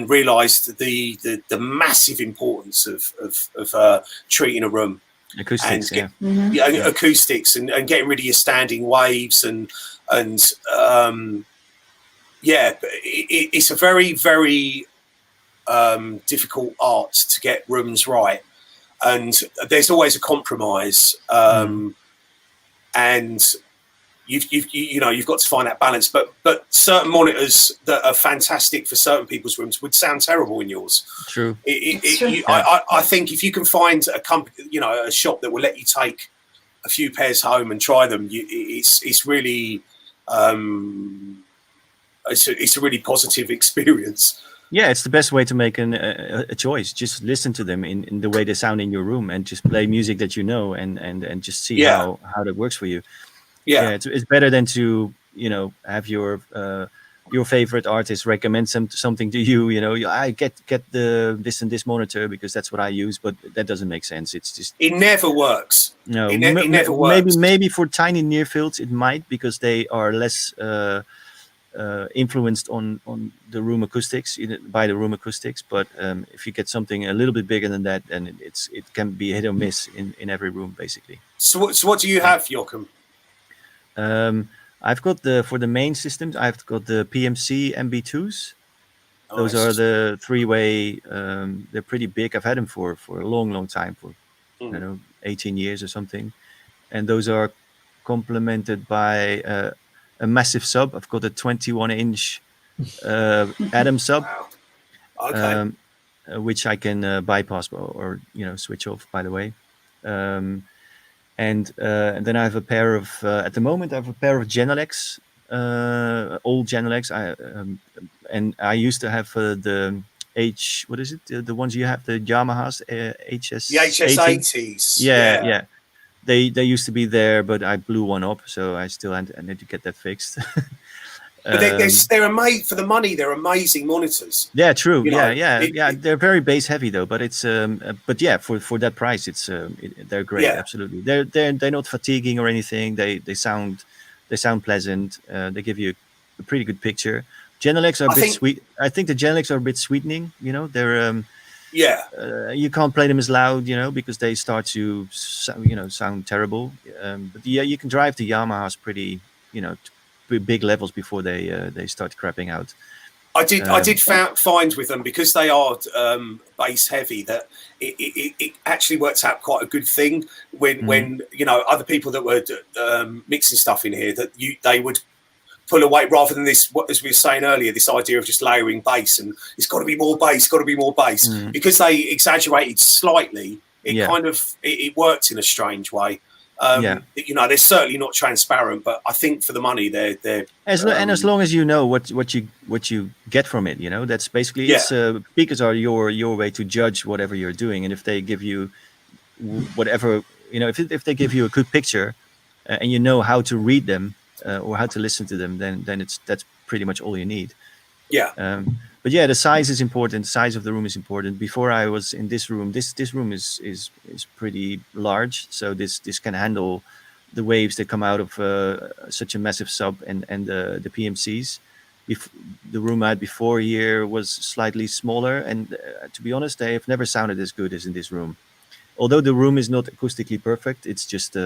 realised the massive importance of treating a room. Acoustics, acoustics and getting rid of your standing waves and it's a very, very difficult art to get rooms right, and there's always a compromise, and you've got to find that balance. But certain monitors that are fantastic for certain people's rooms would sound terrible in yours. True. I think if you can find a company, you know, a shop that will let you take a few pairs home and try them, it's really it's a really positive experience. Yeah, it's the best way to make a choice. Just listen to them in the way they sound in your room, and just play music that you know, and just see how that works for you. Yeah, it's better than to, you know, have your favorite artist recommend something to you. You know, I get this and this monitor because that's what I use, but that doesn't make sense. It's just, it never works. No, it never works. Maybe for tiny near fields it might, because they are less influenced on the room acoustics, by the room acoustics. But if you get something a little bit bigger than that, then it can be hit or miss in every room basically. So what do you have, Joachim? I've got for the main systems, I've got the PMC MB2s. Those are the 3-way. They're pretty big. I've had them for a long time, for I don't know, 18 years or something. And those are complemented by a massive sub. I've got a 21-inch Adam sub, Wow. Okay. which I can bypass or switch off. By the way, and then I have a pair of at the moment I have a pair of Genelecs, old Genelecs. And I used to have the what is it? The ones you have, the Yamahas, HS. The HS80s. Yeah. They used to be there, but I blew one up, so I still need to get that fixed. But they're made for the money. They're amazing monitors. Yeah, true. You know, Yeah. They're very bass heavy though, but it's but yeah, for that price, it's they're great. Yeah. Absolutely. They're not fatiguing or anything. They sound pleasant. They give you a pretty good picture. Genelecs are a bit sweet. I think the Genelecs are a bit sweetening. They're you can't play them as loud, because they start to sound terrible. But yeah, you can drive the Yamahas pretty, big levels before they start crapping out. I did find with them, because they are bass heavy, that it actually works out quite a good thing when other people that were mixing stuff in here, that they would pull away, rather than this, as we were saying earlier, this idea of just layering bass and it's got to be more bass, because they exaggerated slightly. It worked in a strange way. They're certainly not transparent, but I think for the money, they're as long as you know what you get from it, that's basically speakers are your way to judge whatever you're doing, and if they give you whatever, if they give you a good picture, and you know how to read them or how to listen to them, then that's pretty much all you need. But yeah, the size is important. The size of the room is important. Before I was in this room, this room is pretty large, so this can handle the waves that come out of such a massive sub and the PMCs. The room I had before here was slightly smaller, and to be honest, they have never sounded as good as in this room. Although the room is not acoustically perfect, it's just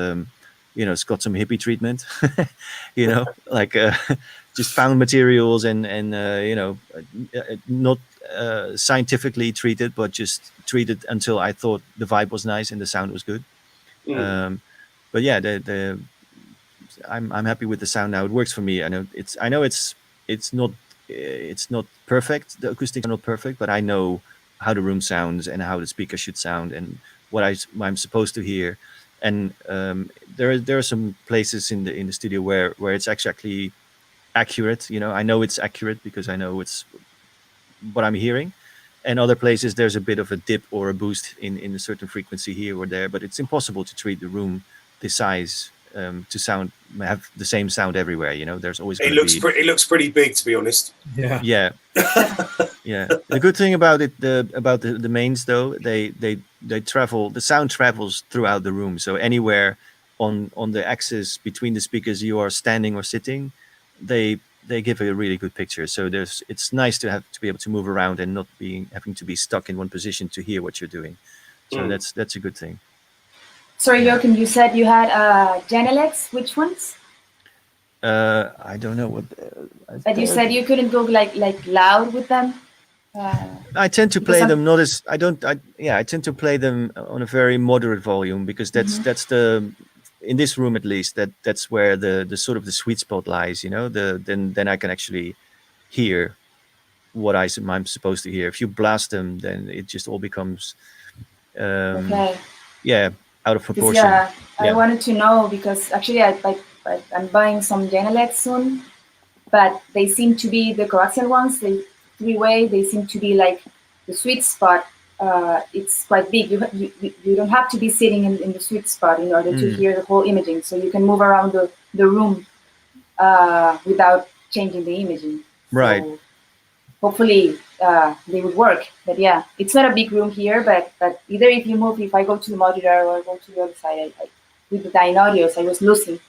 it's got some hippie treatment, like just found materials and not scientifically treated, but just treated until I thought the vibe was nice and the sound was good. But yeah, I'm happy with the sound now. It works for me. I know it's not perfect. The acoustics are not perfect, but I know how the room sounds and how the speaker should sound and what I'm supposed to hear. And there are some places in the studio where it's actually accurate. I know it's accurate because I know it's what I'm hearing. And other places there's a bit of a dip or a boost in a certain frequency here or there. But it's impossible to treat the room this size to have the same sound everywhere. There's always it looks pretty big, to be honest. Yeah. Yeah. The good thing about it, about the mains though, they travel. The sound travels throughout the room. So anywhere on the axis between the speakers you are standing or sitting, they give a really good picture. So it's nice to be able to move around and not having to be stuck in one position to hear what you're doing. So that's a good thing. Sorry, Joachim, you said you had Genelecs. Which ones? I don't know what. But you said you couldn't go like loud with them. I tend to play them not as I tend to play them on a very moderate volume because that's the in this room at least that's where the sort of the sweet spot lies. Then I can actually hear what I'm supposed to hear. If you blast them, then it just all becomes out of proportion. I wanted to know because actually I'm buying some Genelecs soon, but they seem to be the coaxial ones, the three-way. They seem to be like the sweet spot. It's quite big. You don't have to be sitting in the sweet spot in order to hear the whole imaging. So you can move around the room without changing the imaging. Right. So hopefully they would work. But yeah, it's not a big room here, but either if I go to the modular or go to the other side, with the Dynaudios, I was losing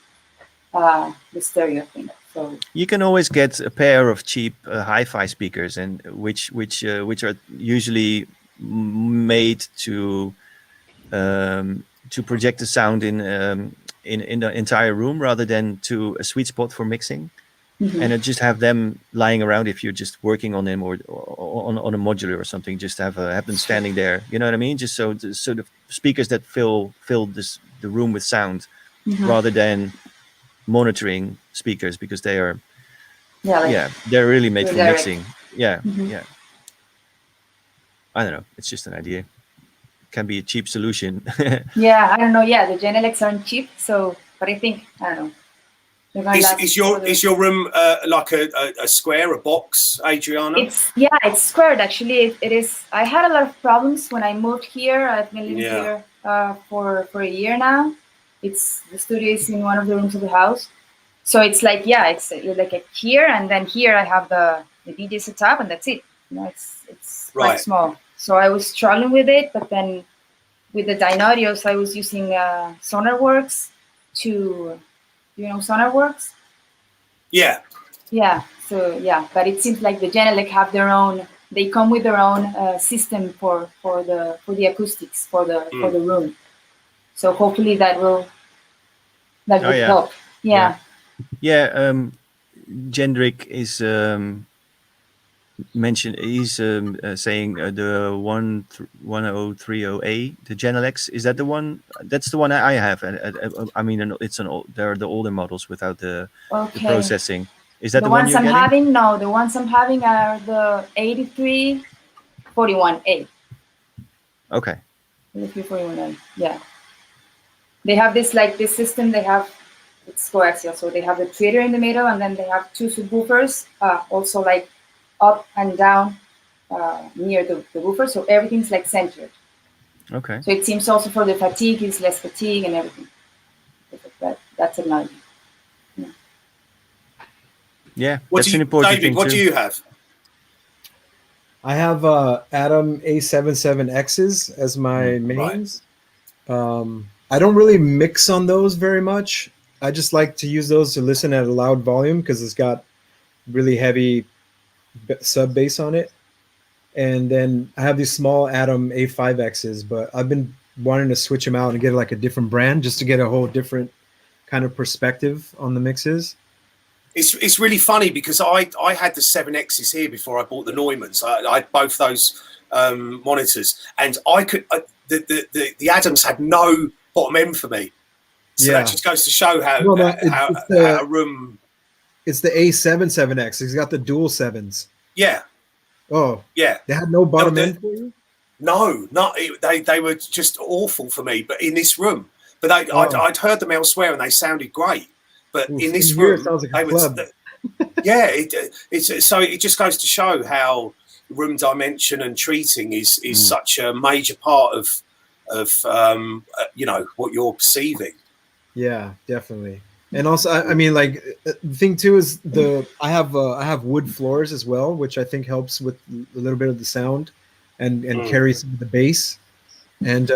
the stereo thing. So you can always get a pair of cheap hi-fi speakers, and which are usually made to project the sound in the entire room rather than to a sweet spot for mixing. And just have them lying around if you're just working on them or on a modular or something. Just have them standing there. You know what I mean? Just so the speakers that fill the room with sound, rather than monitoring speakers because they are Yeah, they're really made for direct. mixing. Yeah, Mhm. yeah. I don't know. It's just an idea. Can be a cheap solution. Yeah, I don't know. Yeah, the Genelecs aren't cheap, so but I think I don't know. They're gonna last Is for the- your room like a square, a box, Adriana? It's squared actually. It is. I had a lot of problems when I moved here. I've been living here for a year now. It's the studio is in one of the rooms of the house, so it's like it's like a here and then here I have the DJ setup and that's it. It's quite Right. small. So I was struggling with it, but then with the Dynaudios I was using Sonarworks to, Sonarworks. Yeah. Yeah, so but it seems like the Genelec have their own. They come with their own system for the acoustics for the room. So hopefully that will help. Yeah. Yeah, Jendrik is mentioned. He's saying the 10308, the Genelecs. Is that the one? That's the one I have. I mean, it's an old. They're the older models without the processing. Is that the one ones you're I'm getting? having? No, the ones I'm having are the 8341A. Okay. 8341A. Yeah. They have this system. They have it's coaxial, so they have the tweeter in the middle, and then they have two subwoofers, also like up and down near the woofer, so everything's like centered. Okay. So it seems also for the fatigue, it's less fatigue and everything. That's technology. Yeah, that's an important David, thing what too. do you have? I have Atom A77Xs as my mains. I don't really mix on those very much. I just like to use those to listen at a loud volume because it's got really heavy sub bass on it. And then I have these small Atom A5Xs, but I've been wanting to switch them out and get like a different brand just to get a whole different kind of perspective on the mixes. It's really funny because I had the 7Xs here before I bought the Neumanns. I had both those monitors, and I could the Adams had no bottom end for me. So that just goes to show how a room. It's the A77X. It's got the dual sevens. Yeah. Oh yeah. They had no bottom end for you. No, they were just awful for me. But in this room, but I'd heard them elsewhere and they sounded great. But in this room, it sounds like a club. Yeah, it's so it just goes to show how room dimension and treating is such a major part of what you're perceiving. Yeah, definitely. And also, I mean, like the thing too is I have wood floors as well, which I think helps with a little bit of the sound and carries some of the bass. And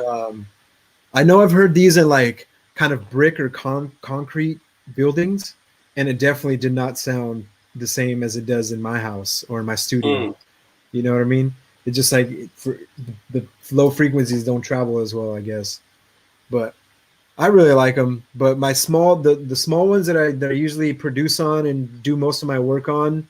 I know I've heard these in like kind of brick or concrete buildings, and it definitely did not sound the same as it does in my house or in my studio. You know what I mean? It's just like the low frequencies don't travel as well, I guess. But I really like them. But my the small ones that I usually produce on and do most of my work on,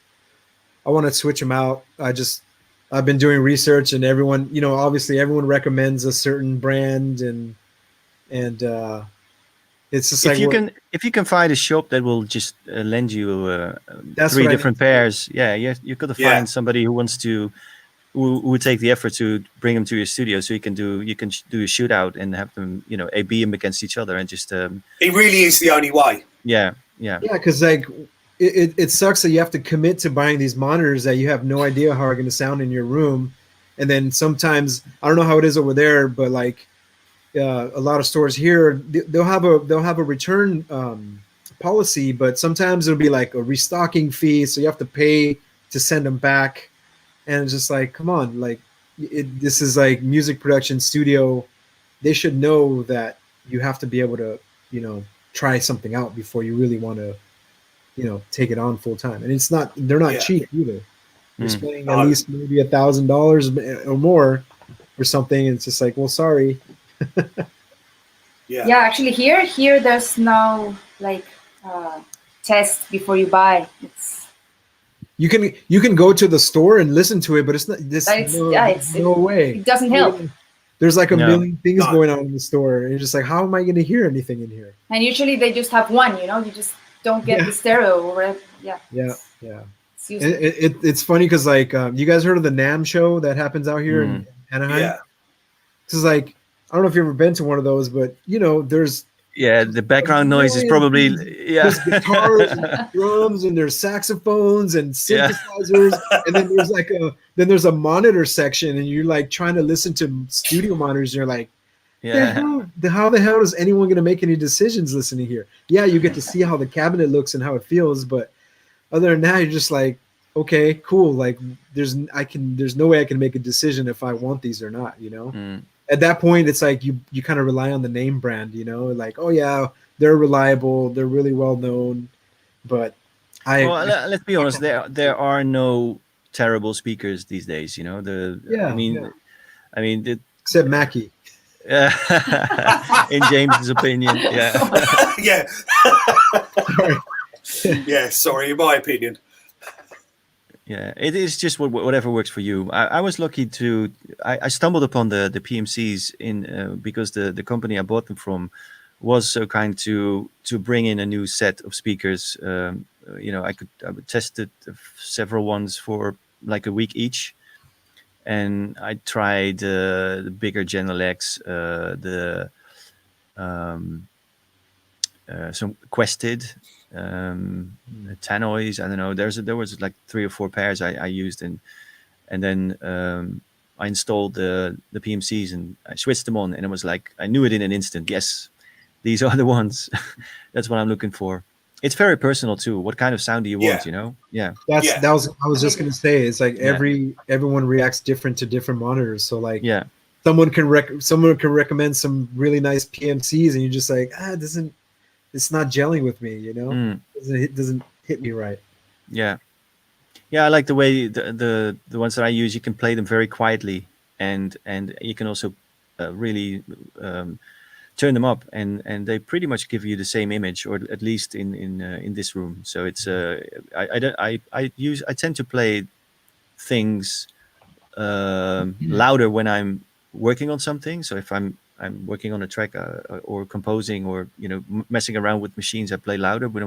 I want to switch them out. I've been doing research, and everyone, obviously everyone recommends a certain brand, and it's just if you can find a shop that will just lend you 3 different pairs, you got to find somebody who wants to, who would take the effort to bring them to your studio, so you can do a shootout and have them, AB them against each other and just. It really is the only way. Yeah, because like it sucks that you have to commit to buying these monitors that you have no idea how are going to sound in your room, and then sometimes I don't know how it is over there, but like. A lot of stores here, they'll have a return policy, but sometimes it'll be like a restocking fee, so you have to pay to send them back, and it's just like, come on, like this is like music production studio. They should know that you have to be able to, try something out before you really want to, take it on full time. And they're not cheap either. You're spending at least maybe $1,000 or more for something, and it's just like, well, sorry. Yeah, actually here there's no like test before you buy. You can go to the store and listen to it, but it's not no way. It doesn't help. There's like a million things going on in the store, and you're just like, how am I going to hear anything in here? And usually they just have one, you just don't get Yeah. the stereo or whatever. Yeah. Yeah. It's useless. It's funny because like you guys heard of the NAMM show that happens out here in Anaheim? Yeah. This is like I don't know if you've ever been to one of those, but you know, there's Yeah, the background noise is million probably there's guitars and drums and there's saxophones and Yeah. synthesizers and then there's a monitor section and you're like trying to listen to studio monitors and you're like yeah. how the hell is anyone going to make any decisions listening here? Yeah, you get to see how the cabinet looks and how it feels, but other than that, you're just like, okay, cool. Like there's no way I can make a decision if I want these or not, you know? Mm. At that point, it's like you kind of rely on the name brand, you know, like, oh yeah, they're reliable, they're really well known. But let's be honest, there are no terrible speakers these days, you know. I mean, except Mackie. in James's opinion, yeah. Yeah. Yeah, sorry, in my opinion. Yeah, it is just whatever works for you. I was lucky I stumbled upon the PMCs because the company I bought them from was so kind to bring in a new set of speakers. You know, I tested several ones for like a week each, and I tried the bigger Genelecs, some Quested, Tannoys. I don't know. There was like 3 or 4 pairs I used, and then I installed the PMCs and I switched them on, and it was like I knew it in an instant. Yes, these are the ones. That's what I'm looking for. It's very personal too. What kind of sound do you want? You know? Yeah. I was just gonna say. It's like everyone reacts different to different monitors. So like someone can recommend some really nice PMCs, and you're just like it's not gelling with me, you know. It doesn't hit me right. Yeah, I like the way the ones that I use. You can play them very quietly, and you can also really turn them up, and they pretty much give you the same image, or at least in this room. So it's I tend to play things louder when I'm working on something. So if I'm working on a track or composing or messing around with machines, I play louder. But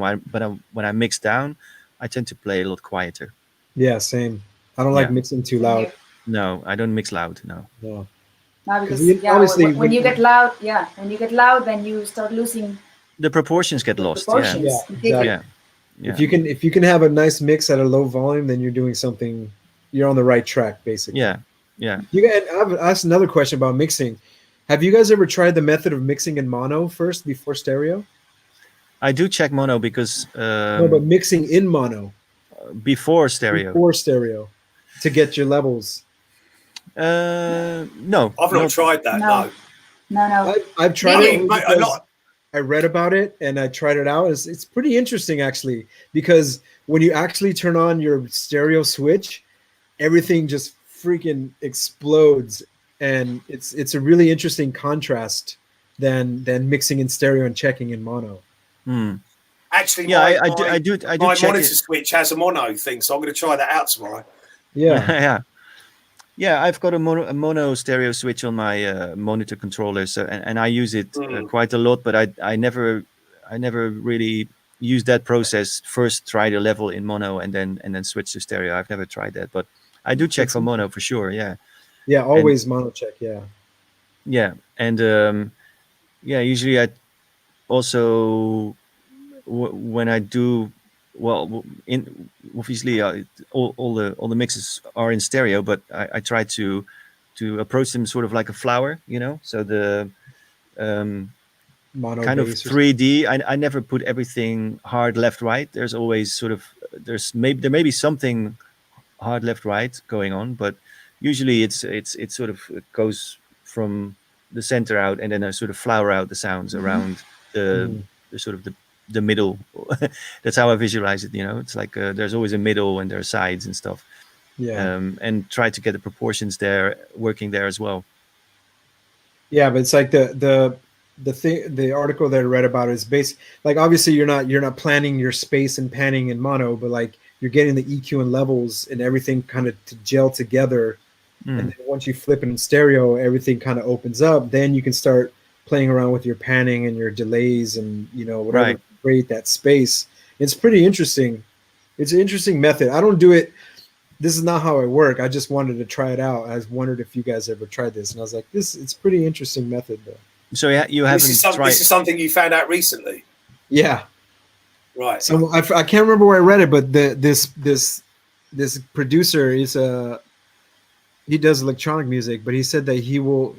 when I mix down, I tend to play a lot quieter. Yeah, same. I don't like mixing too loud. No, I don't mix loud. No. No. No, because when you get loud, then you start losing. The proportions get lost. Proportions. Yeah. Yeah. If you can have a nice mix at a low volume, then you're doing something. You're on the right track, basically. Yeah. I've asked another question about mixing. Have you guys ever tried the method of mixing in mono first before stereo? I do check mono because no, but mixing in mono before stereo. Before stereo, to get your levels. No, I've not tried that. No. I've tried it. I read about it and I tried it out. It's pretty interesting actually, because when you actually turn on your stereo switch, everything just freaking explodes, and it's a really interesting contrast than mixing in stereo and checking in mono. Actually, I do. My check monitor it. switch has a mono thing, so I'm going to try that out tomorrow. Yeah. Yeah, I've got a mono stereo switch on my monitor controller, so and I use it quite a lot. But I never really use that process. First, try the level in mono, and then switch to stereo. I've never tried that, but I do check for mono for sure. Yeah. Yeah, always mono check. Yeah. Yeah, and usually I also when I do. Well, obviously all the mixes are in stereo, but I try to approach them sort of like a flower, So the mono kind of 3D. I never put everything hard left right. There's always sort of there may be something hard left right going on, but usually it's sort of it goes from the center out, and then I sort of flower out the sounds around the sort of the middle. That's how I visualize it. It's like there's always a middle and there are sides and stuff. Yeah. And try to get the proportions there working there as well. Yeah, but it's like the article that I read about is based, like, obviously you're not planning your space and panning in mono, but like you're getting the EQ and levels and everything kind of to gel together. And then once you flip it in stereo, everything kind of opens up. Then you can start playing around with your panning and your delays and whatever to create that space. It's pretty interesting. It's an interesting method. I don't do it. This is not how I work. I just wanted to try it out. I wondered if you guys ever tried this, and I was like, it's pretty interesting method though. So yeah, you haven't tried. This is something you found out recently. Yeah. Right. So I can't remember where I read it, but this producer is he does electronic music, but he said that he will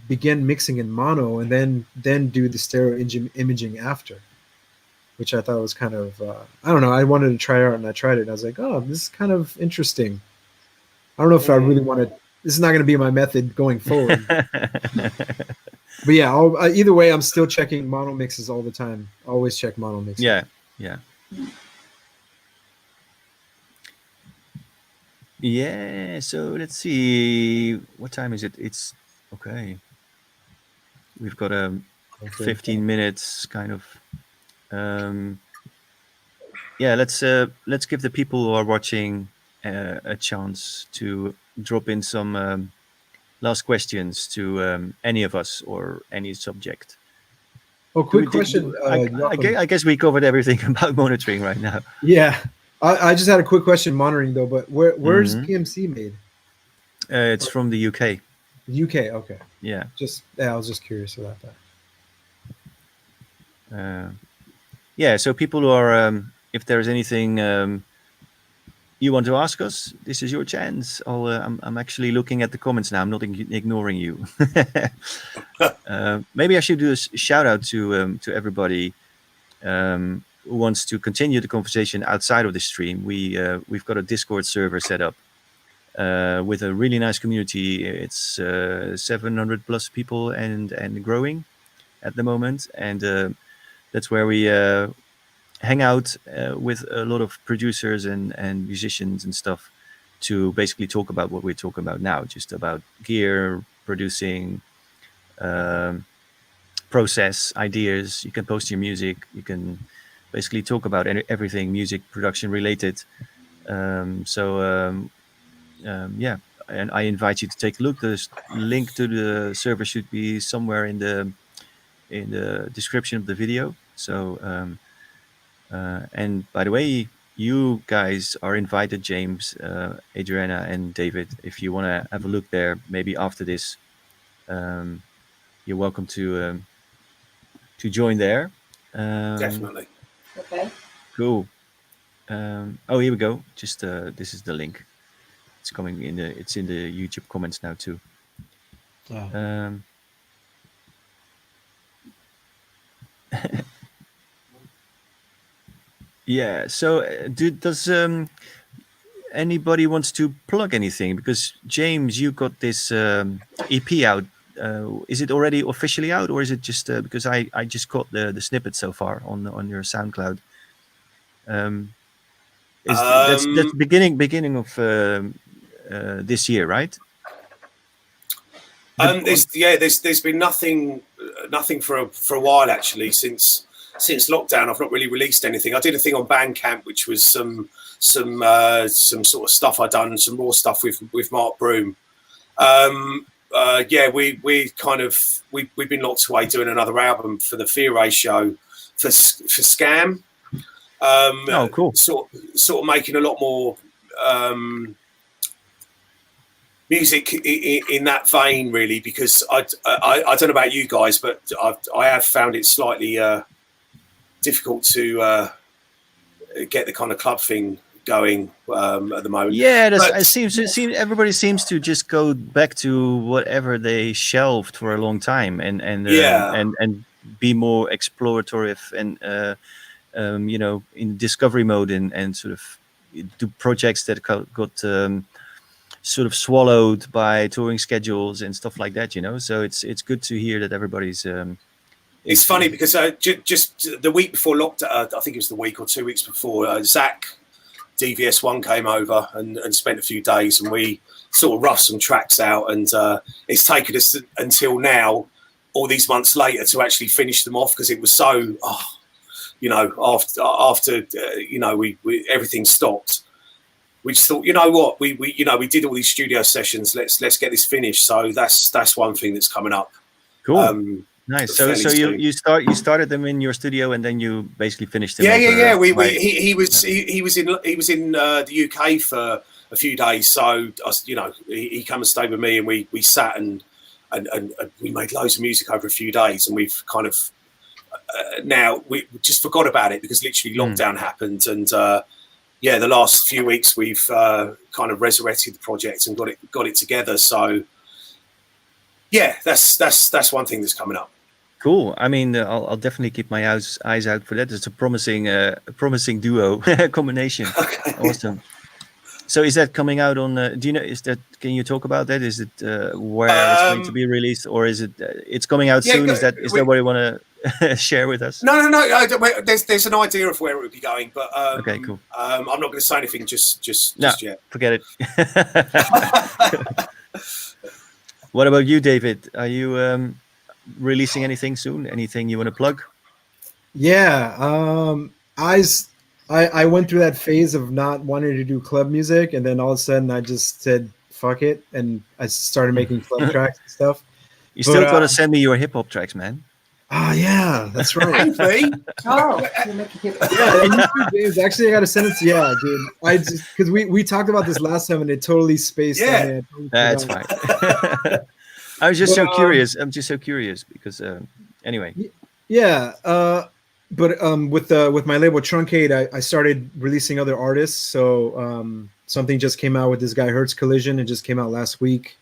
begin mixing in mono and then do the stereo imaging after, which I thought was kind of I don't know. I wanted to try it out, and I tried it, and I was like, oh, this is kind of interesting. I don't know if I really want to. This is not going to be my method going forward. But yeah, either way, I'm still checking mono mixes all the time. Always check mono mixes. Yeah. Yeah, so let's see. What time is it? It's okay. We've got 15 minutes kind of. Yeah, let's give the people who are watching a chance to drop in some last questions to any of us or any subject. Oh, quick question. I guess we covered everything about monitoring right now. Yeah. I just had a quick question monitoring though, but where's PMC made? It's from the UK. UK, okay. Yeah. I was just curious about that. Yeah, so people who are, if there's anything you want to ask us, this is your chance. I'm actually looking at the comments now. I'm not ignoring you. Maybe I should do a shout out to everybody who wants to continue the conversation outside of the stream. We've got a Discord server set up with a really nice community. It's 700 plus people and growing at the moment, and that's where we hang out with a lot of producers and musicians and stuff to basically talk about what we're talking about now, just about gear, producing, process, ideas. You can post your music. You can basically talk about everything music production related. Yeah, and I invite you to take a look. The link to the server should be somewhere in the description of the video. So and by the way, you guys are invited, James, Adriana, and David. If you want to have a look there, maybe after this, you're welcome to join there. Definitely. Okay. Cool. Oh, here we go. Just this is the link. It's coming in the. It's in the YouTube comments now too. Oh. Yeah. So, does anybody wants to plug anything? Because James, you got this EP out. Is it already officially out, or is it just because I just caught the snippet so far on your SoundCloud? That's beginning of this year, right? There's been nothing for a while actually since lockdown. I've not really released anything. I did a thing on Bandcamp, which was some sort of stuff I'd done, some more stuff with Mark Broom. We've been locked away doing another album for the Fear Ratio for Scam. Oh, cool. Sort of making a lot more music in that vein, really, because I don't know about you guys, but I have found it slightly difficult to get the kind of club thing going at the moment. Yeah, it seems everybody seems to just go back to whatever they shelved for a long time, and be more explorative and in discovery mode and sort of do projects that got sort of swallowed by touring schedules and stuff like that. So it's good to hear that everybody's. It's funny because just the week before lockdown, I think it was the week or 2 weeks before, Zach DVS1 came over and spent a few days, and we sort of roughed some tracks out, and it's taken us until now, all these months later, to actually finish them off, because it was so, after we everything stopped. We just thought, you know what, we did all these studio sessions. Let's get this finished. So that's one thing that's coming up. Cool. Nice. So fairly soon. you started them in your studio and then you basically finished them. Yeah. over He was in the UK for a few days. So he came and stayed with me, and we sat and we made loads of music over a few days, and we've kind of now we just forgot about it because literally lockdown happened, and the last few weeks we've kind of resurrected the project and got it together. So yeah, that's one thing that's coming up. Cool. I mean, I'll definitely keep my eyes out for that. It's a promising duo combination. Okay. Awesome. So is that coming out on? Do you know? Can you talk about that? Is it where it's going to be released, or is it? It's coming out soon. Is that what you want to share with us? No. There's an idea of where it would be going, but okay, cool. I'm not going to say anything just yet. Forget it. What about you, David? Are you releasing anything soon? Anything you want to plug? Yeah, I went through that phase of not wanting to do club music, and then all of a sudden I just said fuck it, and I started making club tracks and stuff. You still got to send me your hip hop tracks, man. Oh yeah, that's right. Oh, you're making hip hop. Yeah, and you too, James. Actually, I got to send it to you. Yeah, dude. I just because we talked about this last time and it totally spaced. Yeah. on me. I totally That's forgot. fine. I was just so curious. I'm just so curious because anyway. Yeah, but with my label Truncate, I started releasing other artists. So something just came out with this guy Hertz Collision. It just came out last week.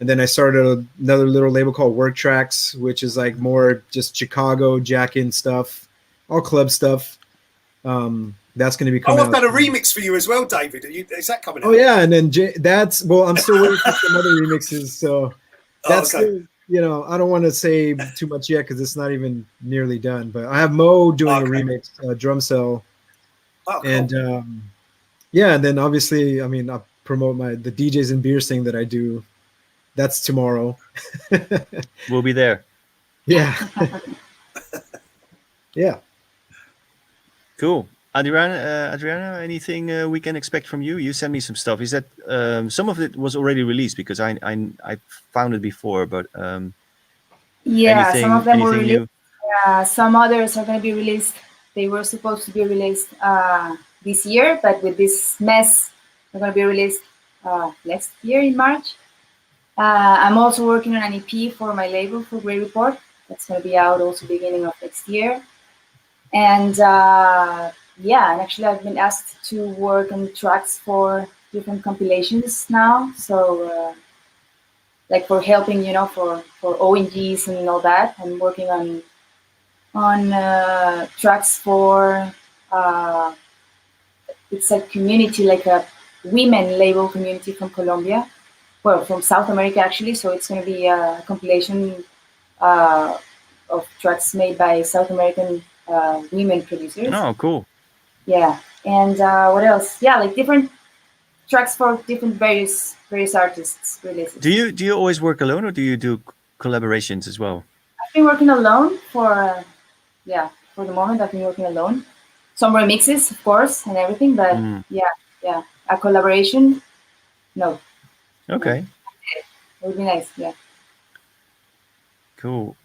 And then I started another little label called Work Tracks, which is like more just Chicago jack-in stuff, all club stuff. That's going to be coming out. I've done a remix for you as well, David. Is that coming out? Oh yeah, and then I'm still waiting for some other remixes. So that's still, I don't want to say too much yet because it's not even nearly done. But I have Mo doing a remix, Drum Cell, cool. and and then obviously, I mean, I'll promote the DJs and beers thing that I do. That's tomorrow. We'll be there. Yeah. Yeah. Cool. Adriana, anything we can expect from you? You sent me some stuff. Is that some of it was already released because I found it before, but yeah, some of them were new? released. Some others are going to be released. They were supposed to be released this year, but with this mess, they're going to be released next year in March. I'm also working on an EP for my label, for Grey Report. That's going to be out also beginning of next year. And and actually I've been asked to work on tracks for different compilations now. So like for helping, for ONGs and all that. I'm working on tracks for, it's a community, like a women label community from Colombia. Well, from South America, actually. So it's going to be a compilation of tracks made by South American women producers. Oh, cool. Yeah. And what else? Yeah, like different tracks for different various artists releases. Do you always work alone or do you do collaborations as well? I've been working alone for the moment. I've been working alone. Some remixes, of course, and everything. But a collaboration, no. Okay. It would be nice, yeah. Cool.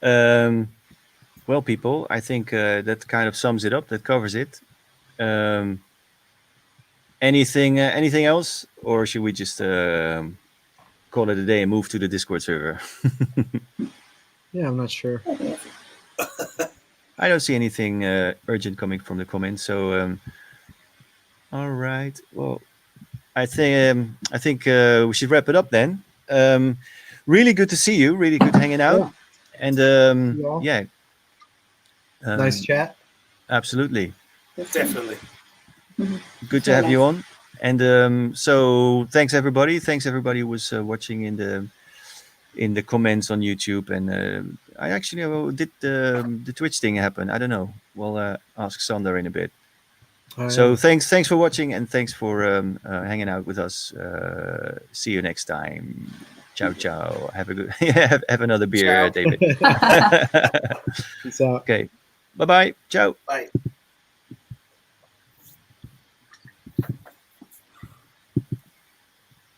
Well, people, I think that kind of sums it up. That covers it. Anything else, or should we just call it a day and move to the Discord server? Yeah, I'm not sure. I don't see anything urgent coming from the comments. So, all right. Well, I think we should wrap it up then. Really good to see you. Really good hanging out. Yeah. And nice chat. Absolutely. Definitely. Good to have you on. And so thanks everybody. Thanks everybody who was watching in the comments on YouTube. And I actually did the Twitch thing happen. I don't know. We'll ask Sander in a bit. So thanks for watching and thanks for hanging out with us. See you next time. Ciao, ciao. Have a good have another beer, Ciao. David. Peace out. Okay. Bye-bye. Ciao. Bye.